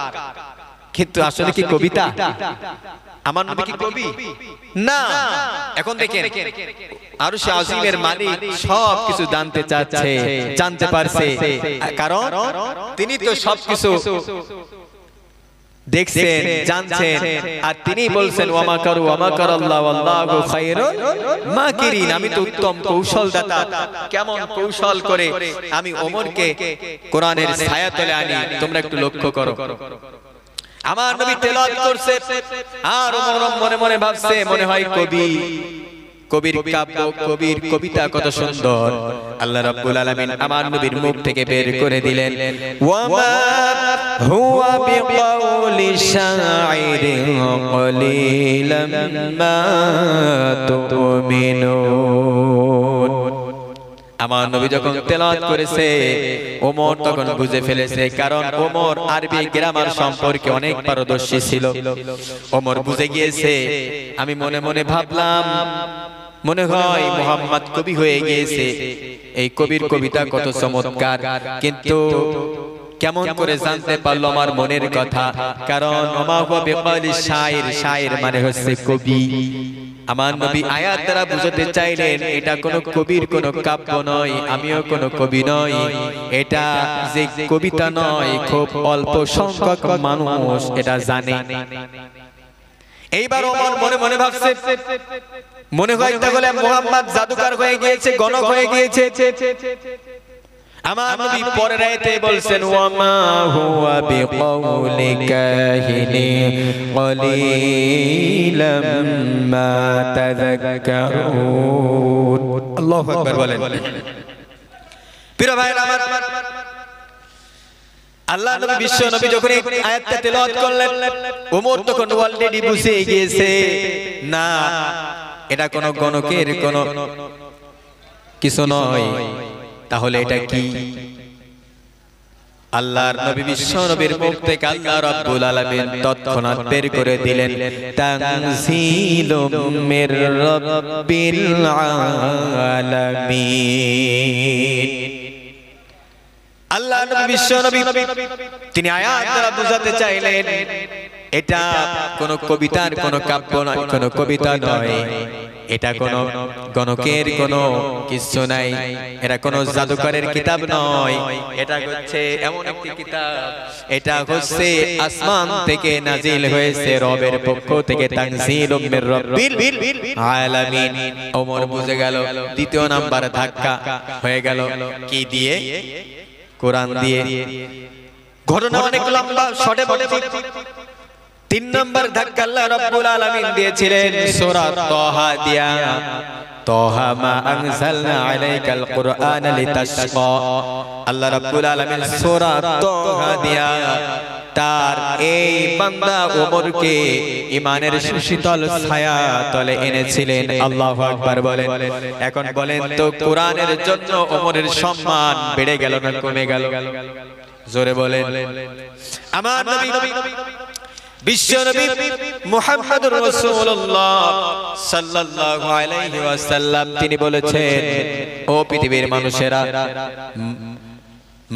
কিন্তু আসলে কি কবিতা? আমার নবী কি কবি? না। এখন দেখেন আরশে আজিমের মালিক সবকিছু জানতে চাচ্ছে, জানতে পারছে, কারণ তিনি তো সবকিছু দেখছেন জানছেন। আর তিনি বলছেন ওয়া মাকারু ওয়া মাকারাল্লাহু ওয়াল্লাহু খায়রুল মাকিরিন। আমি তো উত্তম কৌশলদাতা, কেমন কৌশল করে আমি ওমরকে কোরআনের ছায়াতলে আনি তোমরা একটু লক্ষ্য করো। আমার নবী তেলাওয়াত করছে আর ওমর মনে মনে ভাবছে মনে হয় কবি, কবির কাব্য, কবির কবিতা কত সুন্দর। আল্লাহ রাব্বুল আলামিন আমার নবীর মুখ থেকে বের করে দিলেন ওয়া মা হুয়া বিকাউলি শাইরিন কলিলাম মা তুমিনুন। আমার নবী যখন তেলাওয়াত করেছে ওমর তখন বুঝে ফেলেছে, কারণ ওমর আরবি গ্রামার সম্পর্কে অনেক পারদর্শী ছিল। ওমর বুঝে গিয়েছে। আমি মনে মনে ভাবলাম মনে হয় মুহাম্মদ কবি হয়ে গিয়েছে, এই কবির কবিতা কত চমৎকার। কিন্তু কেমন করে জানতে পারলো আমার মনের কথা? কারণ ওমা হুয়া বিকাউলি শাইর, শাইর মানে হচ্ছে কবি। আমার নবী আয়াত দ্বারা বুঝাতে চাইলেন এটা কোন কবির কোন কাব্য নয়, আমিও কোন কবি নই। এটা যে কবিতা নয়, খুব অল্প সংখ্যক মানুষ এটা জানে। এইবার ওমর মনে মনে ভাবছে মনে হয় তাহলে মুহাম্মদ জাদুকর হয়ে গিয়েছে, গণক হয়ে গিয়েছে। আমার নবী পরের আয়াতে বলছেন ওয়া মা হুয়া বিকাউলি কাহিনি কলিলাম মা তাযাক্কারুন। আল্লাহু আকবার বলেন। প্রিয় ভাইরা আমার, আল্লাহ নবী বিশ্ব নবী যখন এই আয়াতটা তেলাওয়াত করলেন ওমর তখন অলরেডি বুঝে গিয়েছে না এটা কোন গণকের কোন কিছু নয়। তাহলে এটা কি? আল্লাহর নবী বিশ্ব নবীর মুখ থেকে আল্লাহ রাব্বুল আলামিন তৎক্ষণাৎ বের করে দিলেন তানজিলুম মির রাব্বিল আলামিন। আল্লাহ নবী বিশ্ব নবী তিনি আয়াত দ্বারা বুঝাতে চাইলেন এটা কোন কবিতার কোন কাব্য নয়, কোন কবিতা নয়, এটা কোনো গণকের কোনো কিছু নাই, এটা কোনো জাদুকরের কিতাব নয়, এটা হচ্ছে এমন একটি কিতাব, এটা হচ্ছে আসমান থেকে নাজিল হয়েছে, রবের পক্ষ থেকে তানজিলুম মির রাব্বিল আলামিন। ওমর বুঝে গেল দ্বিতীয় নাম্বার ধাক্কা হয়ে গেল কি দিয়ে? কোরআন দিয়ে। ঘটনা অনেক লম্বা, শর্টে বলছি। 3 নাম্বার ধাক্কা আল্লাহ রাব্বুল আলামিন দিয়েছিলেন সূরা তাহা দিয়া। তাহা মা আনজালনা আলাইকাল কুরআনা লিতাশকা। আল্লাহ রাব্বুল আলামিন সূরা তাহা দিয়া তার এই বান্দা ওমরকে ঈমানের শীতল ছায়া তলে এনেছিলেন। আল্লাহু আকবার বলেন। এখন বলেন তো কোরআনের জন্য ওমরের সম্মান বেড়ে গেল না কমে গেল? জোরে বলেন। আমার নবী বিশ্ব নবী মুহাম্মদুর রাসূলুল্লাহ সাল্লাল্লাহু আলাইহি ওয়াসাল্লাম তিনি বলেছেন, ও পৃথিবীর মানুষেরা,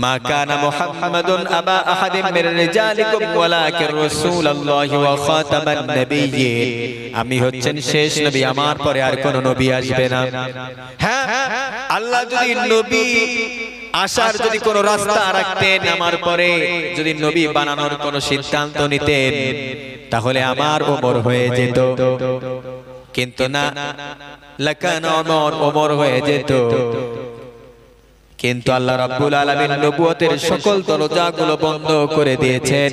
মা কানা মুহাম্মাদুন আবা আহাদিন মির রিজালিকুম ওয়ালাকিন রাসূলুল্লাহি ওয়া খাতামান নাবিয়্যিন। আমি হচ্ছেন শেষ নবী, আমার পরে আর কোন নবী আসবে না। হ্যাঁ, আল্লাহ যদি নবী আসার যদি কোন রাস্তা রাখতেন, আমার পরে যদি নবী বানানোর কোন সিদ্ধান্ত নিতেন, তাহলে আমার ওমর হয়ে যেত। কিন্তু না, লাকানা ওমর হয়ে যেত। কিন্তু আল্লাহ রাব্বুল আলামিন নবুয়তের সকল দরজাগুলো বন্ধ করে দিয়েছেন।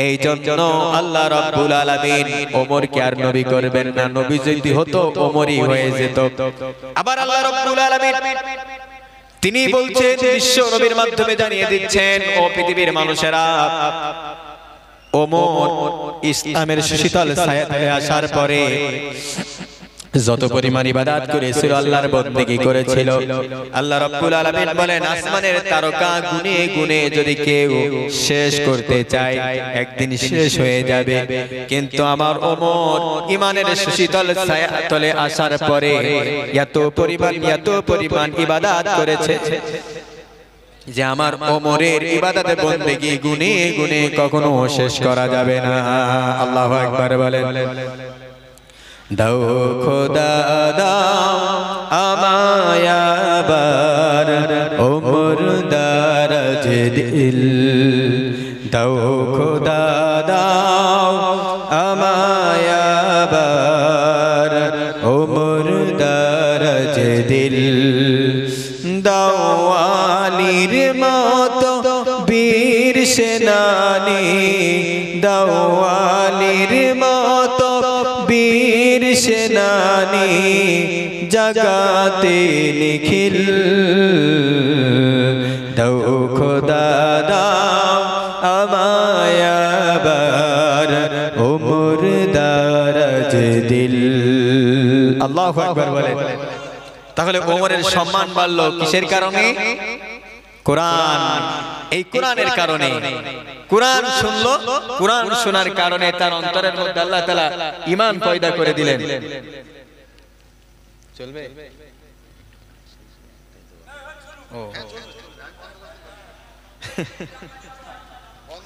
এই জন্য আল্লাহ রাব্বুল আলামিন ওমরকে আর নবী করবেন না। নবী যদি হতো ওমরই হয়ে যেত। আবার আল্লাহ রাব্বুল আলামিন তিনি বলছেন, বিশ্ব নবীর মাধ্যমে জানিয়ে দিচ্ছেন, ও পৃথিবীর মানুষেরা, ওমর ইসলামের শীতল ছায়াতলে আসার পরে যত পরিমাণ ইবাদত করেছিল, আল্লাহর বন্দেগী করেছিল, আল্লাহ রাব্বুল আলামিন বলেন আসমানের তারকা গুনে গুনে যদি কেউ শেষ করতে চায় একদিন শেষ হয়ে যাবে। কিন্তু আমার ওমর ঈমানের শীতল ছায়াতলে আসার পরে এত পরিমাণ ইবাদত করেছে যে আমার ওমরের ইবাদতে বন্দেগী গুনে গুনে কখনো শেষ করা যাবে না। আল্লাহু আকবার বলেন। দাও খোদা দাও আমায় আবার ওমর দারাজ দিল। দাও খোদা দাও আমায় আবার ওমর দারাজ দিল। দাও আলীর মতো বীর সেনানী, দাও আলীর মতো বীর সেনানী, জাগাতে নিখিল। দাও খোদা দাও আমায় আবার ওমর দারাজ দিল। আল্লাহু আকবার বলেন। তাহলে ওমরের সম্মান বাড়লো কিসের কারণে? কোরআন। এই কোরআনের কারণে। কোরআন শুনলো, কোরআন শোনার কারণে তার অন্তরের মধ্যে আল্লাহ তাআলা ঈমান পয়দা করে দিলেন। চলবে? ও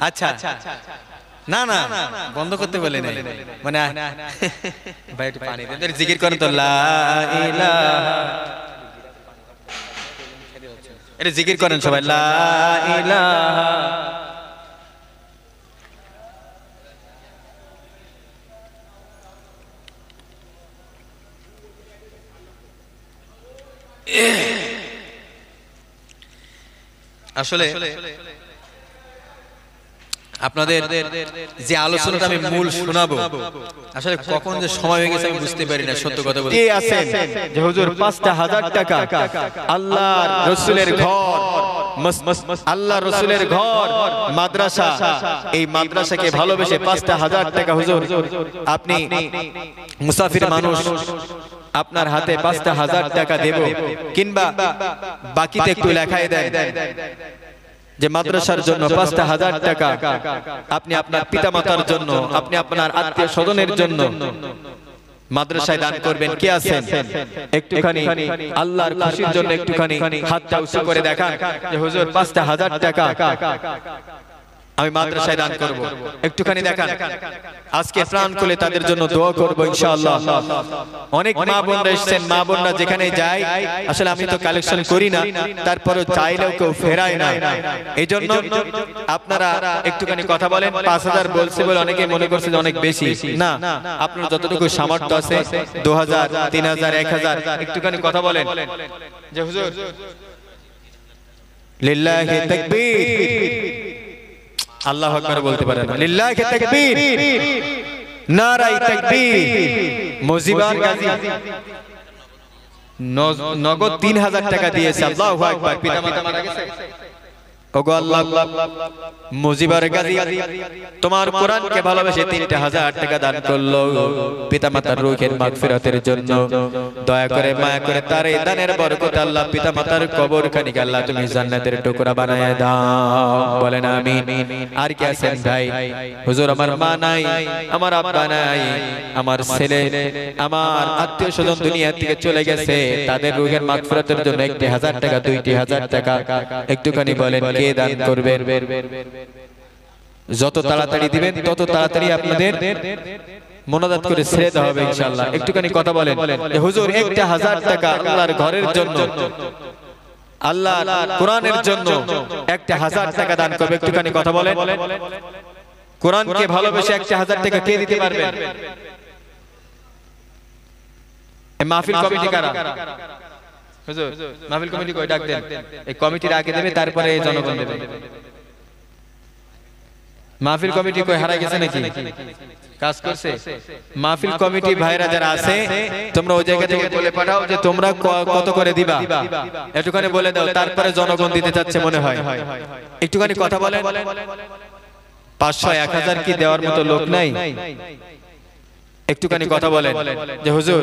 আচ্ছা, না না বন্ধ করতে বলে নাই, মানে ভাই একটু পানি দেন, জিকির করেন তো লা ইলাহা, এটা জিকির করেন সবাই, লা ইলাহা। আসলে আপনাদের যে আলোচনাটা আমি মূল শোনাবো, আসলে কখন যে সময় হয়ে গেছে আমি বুঝতে পারি না, সত্য কথা বলতে। কে আছেন যে হুজুর ৫,০০০ টাকা আল্লাহর রাসূলের ঘর, আল্লাহ রাসূলের ঘর মাদ্রাসা, এই মাদ্রাসাকে ভালোবেসে ৫,০০০ টাকা হুজুর আপনি মুসাফির মানুষ, আপনার হাতে ৫,০০০ টাকা দেব, কিংবা বাকিতে একটু লেখায় দেন যে মাদ্রাসার জন্য ৫,০০০ টাকা আপনি আপনার পিতামাতার জন্য, আপনি আপনার আত্মীয় স্বজনের জন্য মাদ্রাসায় দান করবেন। কে আছেন একটুখানি আল্লাহর খুশির জন্য একটুখানি হাতটা উঁচু করে দেখান যে হুজুর ৫,০০০ টাকা আমি মাদ্রাসায় দান করব। একটুখানি দেখান, আজকে প্রাণ খুলে তাদের জন্য দোয়া করব ইনশাআল্লাহ। অনেক মা বোনরা এসেছেন, মা বোনরা যেখানে যায়, আসলে আমি তো কালেকশন করি না, তারপরে চাইলেও কেউ ফেরায় না। এই জন্য আপনারা একটুখানি কথা বলেন। 5000 বলছে বলে অনেকে মনে করছে যে অনেক বেশি, না, আপনার যতটুকু সামর্থ্য আছে 2000, 3000, 1000 একটুখানি কথা বলেন যে হুজুর লিল্লাহি তাকবীর, আল্লাহু আকবার বলতে পারেন না, লিল্লাহি তাকবীর, নারায়ে তাকবীর। মুজিবার গাজী নগদ 3000 টাকা দিয়েছে, আল্লাহু আকবার। পিতামাতা মারা গেছে, ওগো আল্লাহ, মুজিবার গাজী তোমার কোরআনকে ভালোবেসে 3000 টাকা দান করলো পিতামাতার রূহের মাগফিরাতের জন্য। দয়া করে মায়া করে তার এই দানের বরকতে আল্লাহ পিতামাতার কবরখানিকে আল্লাহ তুমি জান্নাতের টুকরা বানায় দাও, বলেন আমিন। আর কি আছেন ভাই? হুজুর আমার মা নাই, আমার আব্বা নাই, আমার ছেলে, আমার আত্মীয় স্বজন দুনিয়া থেকে চলে গেছে, তাদের রূহের মাগফিরাতের জন্য 1000 টাকা, 2000 টাকা একটুখানি বলেন কে দান করবেন? যত তাড়াতাড়ি দিবেন তত তাড়াতাড়ি আপনাদের মোনাজাত করে ছেড়ে দেওয়া হবে ইনশাআল্লাহ। একটুখানি কথা বলেন যে হুজুর 1000 টাকা আল্লাহর ঘরের জন্য, আল্লাহর কোরআনের জন্য 1000 টাকা দান করবে। একটুখানি কথা বলেন। কোরআনকে ভালোবেসে 1000 টাকা কে দিতে পারবেন? এই মাহফিল কমিটি কারা? হুজুর মাহফিল কমিটি কই ডাক দেন, এই কমিটির আগে দেবে, তারপরে জনগণ দেবে। মাহফিল কমিটি কই হারাই গেছে নাকি? কাজ করছে? মাহফিল কমিটি ভাইরা যারা আছে তোমরা ওই জায়গা থেকে বলে পাঠাও যে তোমরা কত করে দিবা, একটুখানি বলে দাও, তারপরে জনগণ দিতে চাচ্ছে মনে হয়। একটুখানি কথা বলেন। 500, 1000 কি দেওয়ার মতো লোক নাই? একটুখানি কথা বলেন যে হুজুর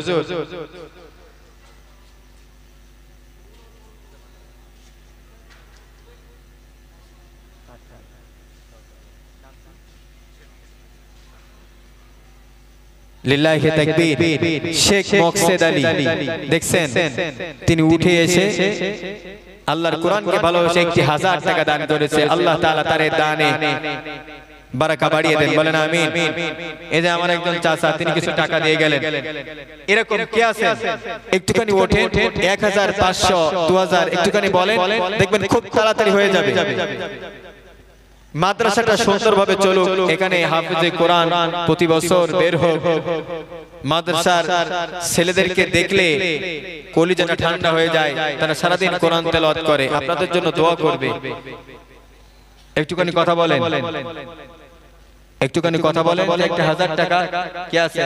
লিল্লাহি তাকবীর। শেখ মকসেদ আলী দেখছেন, তিনি উঠে এসে আল্লাহর কোরআনকে ভালোবেসে 1000 টাকা দান করেছে। আল্লাহ তাআলা তার দানে বারাকা বাড়িয়ে দেন, বলেন আমিন। এই যে আমার একজন চাচা, তিনি কিছু টাকা দিয়ে গেলেন। এরকম কে আছে? একটুখানি ওঠে, 1000, 500, 2000 একটুখানি বলেন, দেখবেন খুব তাড়াতাড়ি হয়ে যাবে। মাদ্রাসাটা সুন্দরভাবে চলুক, এখানে হাফেজে কোরআন প্রতি বছর বের হোক। মাদ্রাসার ছেলেদেরকে দেখলে কলিজাটা ঠান্ডা হয়ে যায়, তারা সারাদিন কোরআন তেলাওয়াত করে, আপনাদের জন্য দোয়া করবে। একটুখানি কথা বলেন, একটুখানি কথা বলেন। 1000 টাকা কে আছে?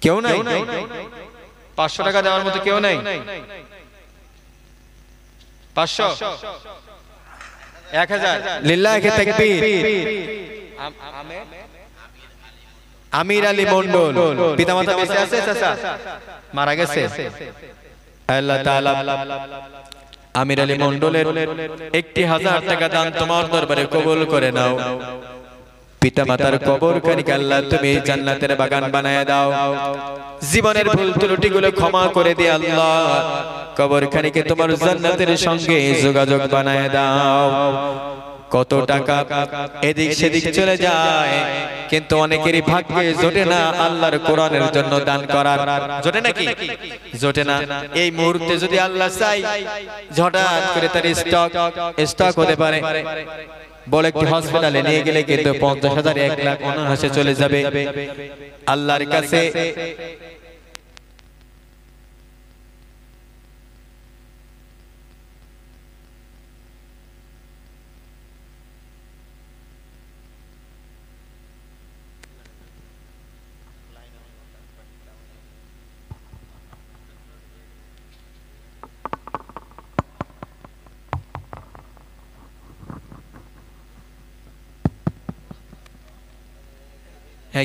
কেউ নাই? 500 টাকা দেওয়ার মতো কেউ নাই? 500, 1000 লিল্লাহি তাকবীর। আমির আলী মন্ডল, পিতামাতা বেঁচে আছে? চাচা মারা গেছে? আল্লাহ তাআলা আমির আলী মন্ডলের 1000 টাকা দান তোমার দরবারে কবুল করে নাও। পিতামাতার কবরখানিকে আল্লাহ তুমি জান্নাতের বাগান বানায় দাও। জীবনের ভুল ত্রুটিগুলো ক্ষমা করে দিয়ে আল্লাহ কবরখানিকে তোমার জান্নাতের সঙ্গে যোগাযোগ বানায় দাও। কত টাকা এদিক সেদিক চলে যায়, কিন্তু অনেকেরই ভাগ্যে জোটে না আল্লাহর কোরআনের জন্য দান করার। জোটে নাকি? জোটে না। এই মুহূর্তে যদি আল্লাহ চাই, হঠাৎ করে তার স্টক হতে পারে। বলে একটি হসপিটালে নিয়ে গেলে কিন্তু 50,000, 1 লাখ অনায়াসে চলে যাবে। আল্লাহর কাছে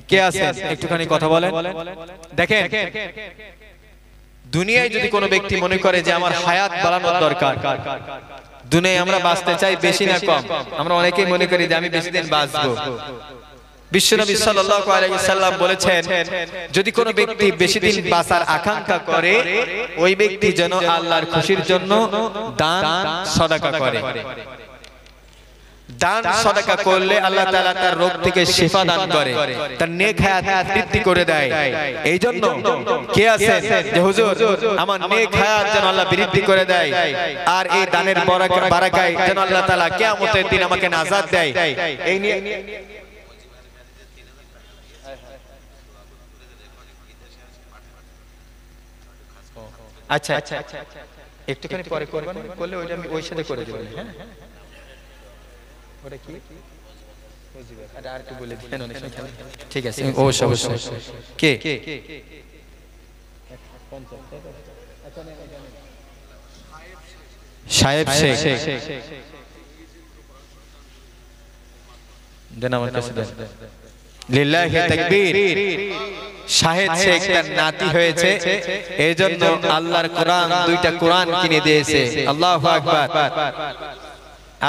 কে আছেন? একটুখানি কথা বলেন। দেখেন, দুনিয়ায় যদি কোনো ব্যক্তি মনে করে যে আমার হায়াত বাড়ানোর দরকার, দুনিয়ায় আমরা বাঁচতে চাই বেশি না কম, আমরা অনেকেই মনে করি যে আমি বেশি দিন বাঁচবো। বিশ্বনবী সাল্লাল্লাহু আলাইহি সাল্লাম বলেছেন, যদি কোনো ব্যক্তি বেশি দিন বাঁচার আকাঙ্ক্ষা করে, ওই ব্যক্তি যেন আল্লাহর খুশির জন্য দান সদকা করে। দান সদকা করলে আল্লাহ তাআলা তার রোগ থেকে শিফা দান করে, তার নেক হায়াত বৃদ্ধি করে দেয়। এই জন্য কে আছেন যে হুজুর আমার নেক হায়াত যেন আল্লাহ বৃদ্ধি করে দেয়, আর এই দানের বারাকায় যেন আল্লাহ তাআলা কিয়ামতের দিন আমাকে নাজাত দেয়, এই নিয়ে আচ্ছা আচ্ছা একটুখানি পরে করবেন, করলে ওইটা আমি ওই সাথে করে দেব। হ্যাঁ ওটা কি আরে আর একটু বলে দিন। ঠিক আছে অবশ্যই অবশ্যই। কে সাহেব শেখ দেন আমার কাছে দেন। লিল্লাহি তাকবীর। শাহেদ শেখ তার নাতি হয়েছে, এইজন্য আল্লাহর কোরআন, দুইটা কোরআন কিনে দিয়েছে। আল্লাহু আকবার।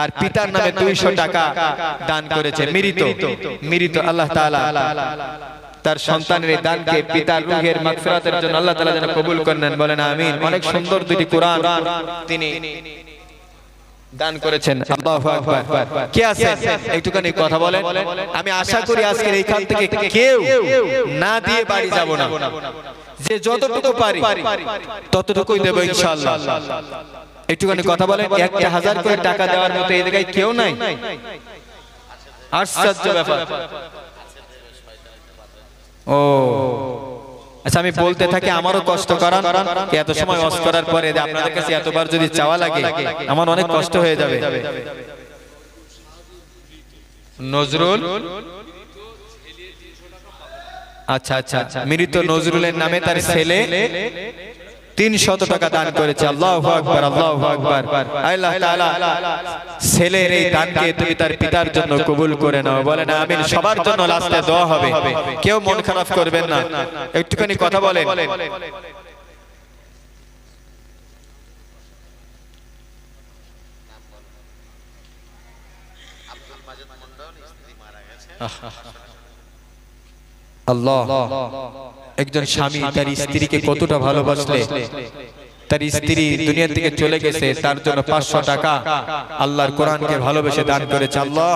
আর পিতার নামে 200 টাকা দান করেছে। মৃত আল্লাহ তাআলা তার সন্তানের এই দানকে পিতার রূহের মাগফিরাতের জন্য আল্লাহ তাআলা যেন কবুল করেন, বলেন আমিন। অনেক সুন্দর দুটি কোরআন তিনি দান করেছেন। আল্লাহু আকবার। কে আছে একটুখানি কথা বলেন। আমি আশা করি আজকের এইখান থেকে কেউ না দিয়ে বাড়ি যাব না, যে যতটুকু পারি ততটুকুই দেব ইনশাআল্লাহ। একটুখানি কথা বলেন। 1000 করে টাকা দেওয়ার মতো এই জায়গায় কেউ নাই? আশ্চর্য ব্যাপার। ও আচ্ছা, আমি বলতে থাকি, আমারও কষ্ট করান। এত সময় ওয়াজ করার পরে আপনাদের কাছে এতবার যদি চাওয়া লাগে আমার অনেক কষ্ট হয়ে যাবে। নজরুল, আচ্ছা আচ্ছা, মৃত নজরুলের নামে তার ছেলে 300 টাকা দান করেছে। আল্লাহু আকবার, আল্লাহু আকবার। আল্লাহ তাআলা ছেলের এই দানকে তুমি তার পিতার জন্য কবুল করে নাও, বলেন আমিন। সবার জন্য লাস্টে দোয়া হবে, কেউ মন খারাপ করবেন না। একটুখানি কথা বলেন। আল্লাহ, একজন স্বামী তার স্ত্রীকে কতটা ভালোবাসলে তার স্ত্রী দুনিয়া থেকে চলে গেছে, তার জন্য 500 টাকা আল্লাহর কোরআনকে ভালোবেসে দান করেছে। আল্লাহ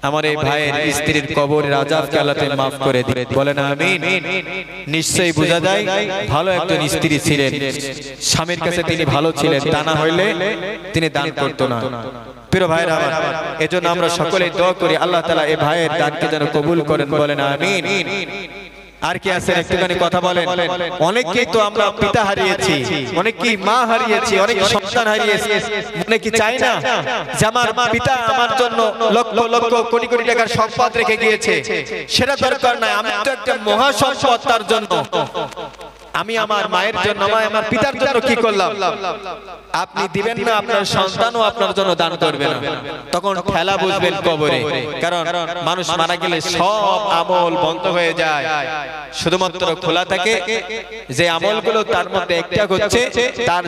আমার এই ভাইয়ের স্ত্রীর কবরের আযাবকে আল্লাহ তাআলা maaf করে দিন, বলেন আমিন। নিশ্চয়ই বোঝা যায় ভালো একজন স্ত্রী ছিলেন, স্বামীর কাছে তিনি ভালো ছিলেন, তা না হইলে তিনি দান করতেন না। প্রিয় ভাইরা আমার, এজন্য আমরা সকলেই দোয়া করি আল্লাহ তাআলা এই ভাইয়ের দানকে যেন কবুল করেন, বলেন আমিন। আর কি আছেন একটুখানি কথা বলেন। অনেকেই তো আমরা পিতা হারিয়েছি, অনেকেই মা হারিয়েছি, অনেক সন্তান হারিয়েছি। মনে কি চাই না যে আমার পিতা আমার জন্য লক্ষ লক্ষ কোটি কোটি টাকার সম্পদ রেখে গিয়েছে? সেটা দরকার নাই, আমি তো একটা মহা সম্পদ তার জন্য। আমি আমার মায়ের জন্য, আমার পিতার জন্য কি করলাম? আপনি দিবেন না, আপনার সন্তানও আপনার জন্য দান করবে না। তখন ঠেলা বুঝবেন কবরে, কারণ মানুষ মারা গেলে সব আমল বন্ধ হয়ে যায়, শুধুমাত্র খোলা থাকে যে আমলগুলো, তার মধ্যে একটা হচ্ছে তার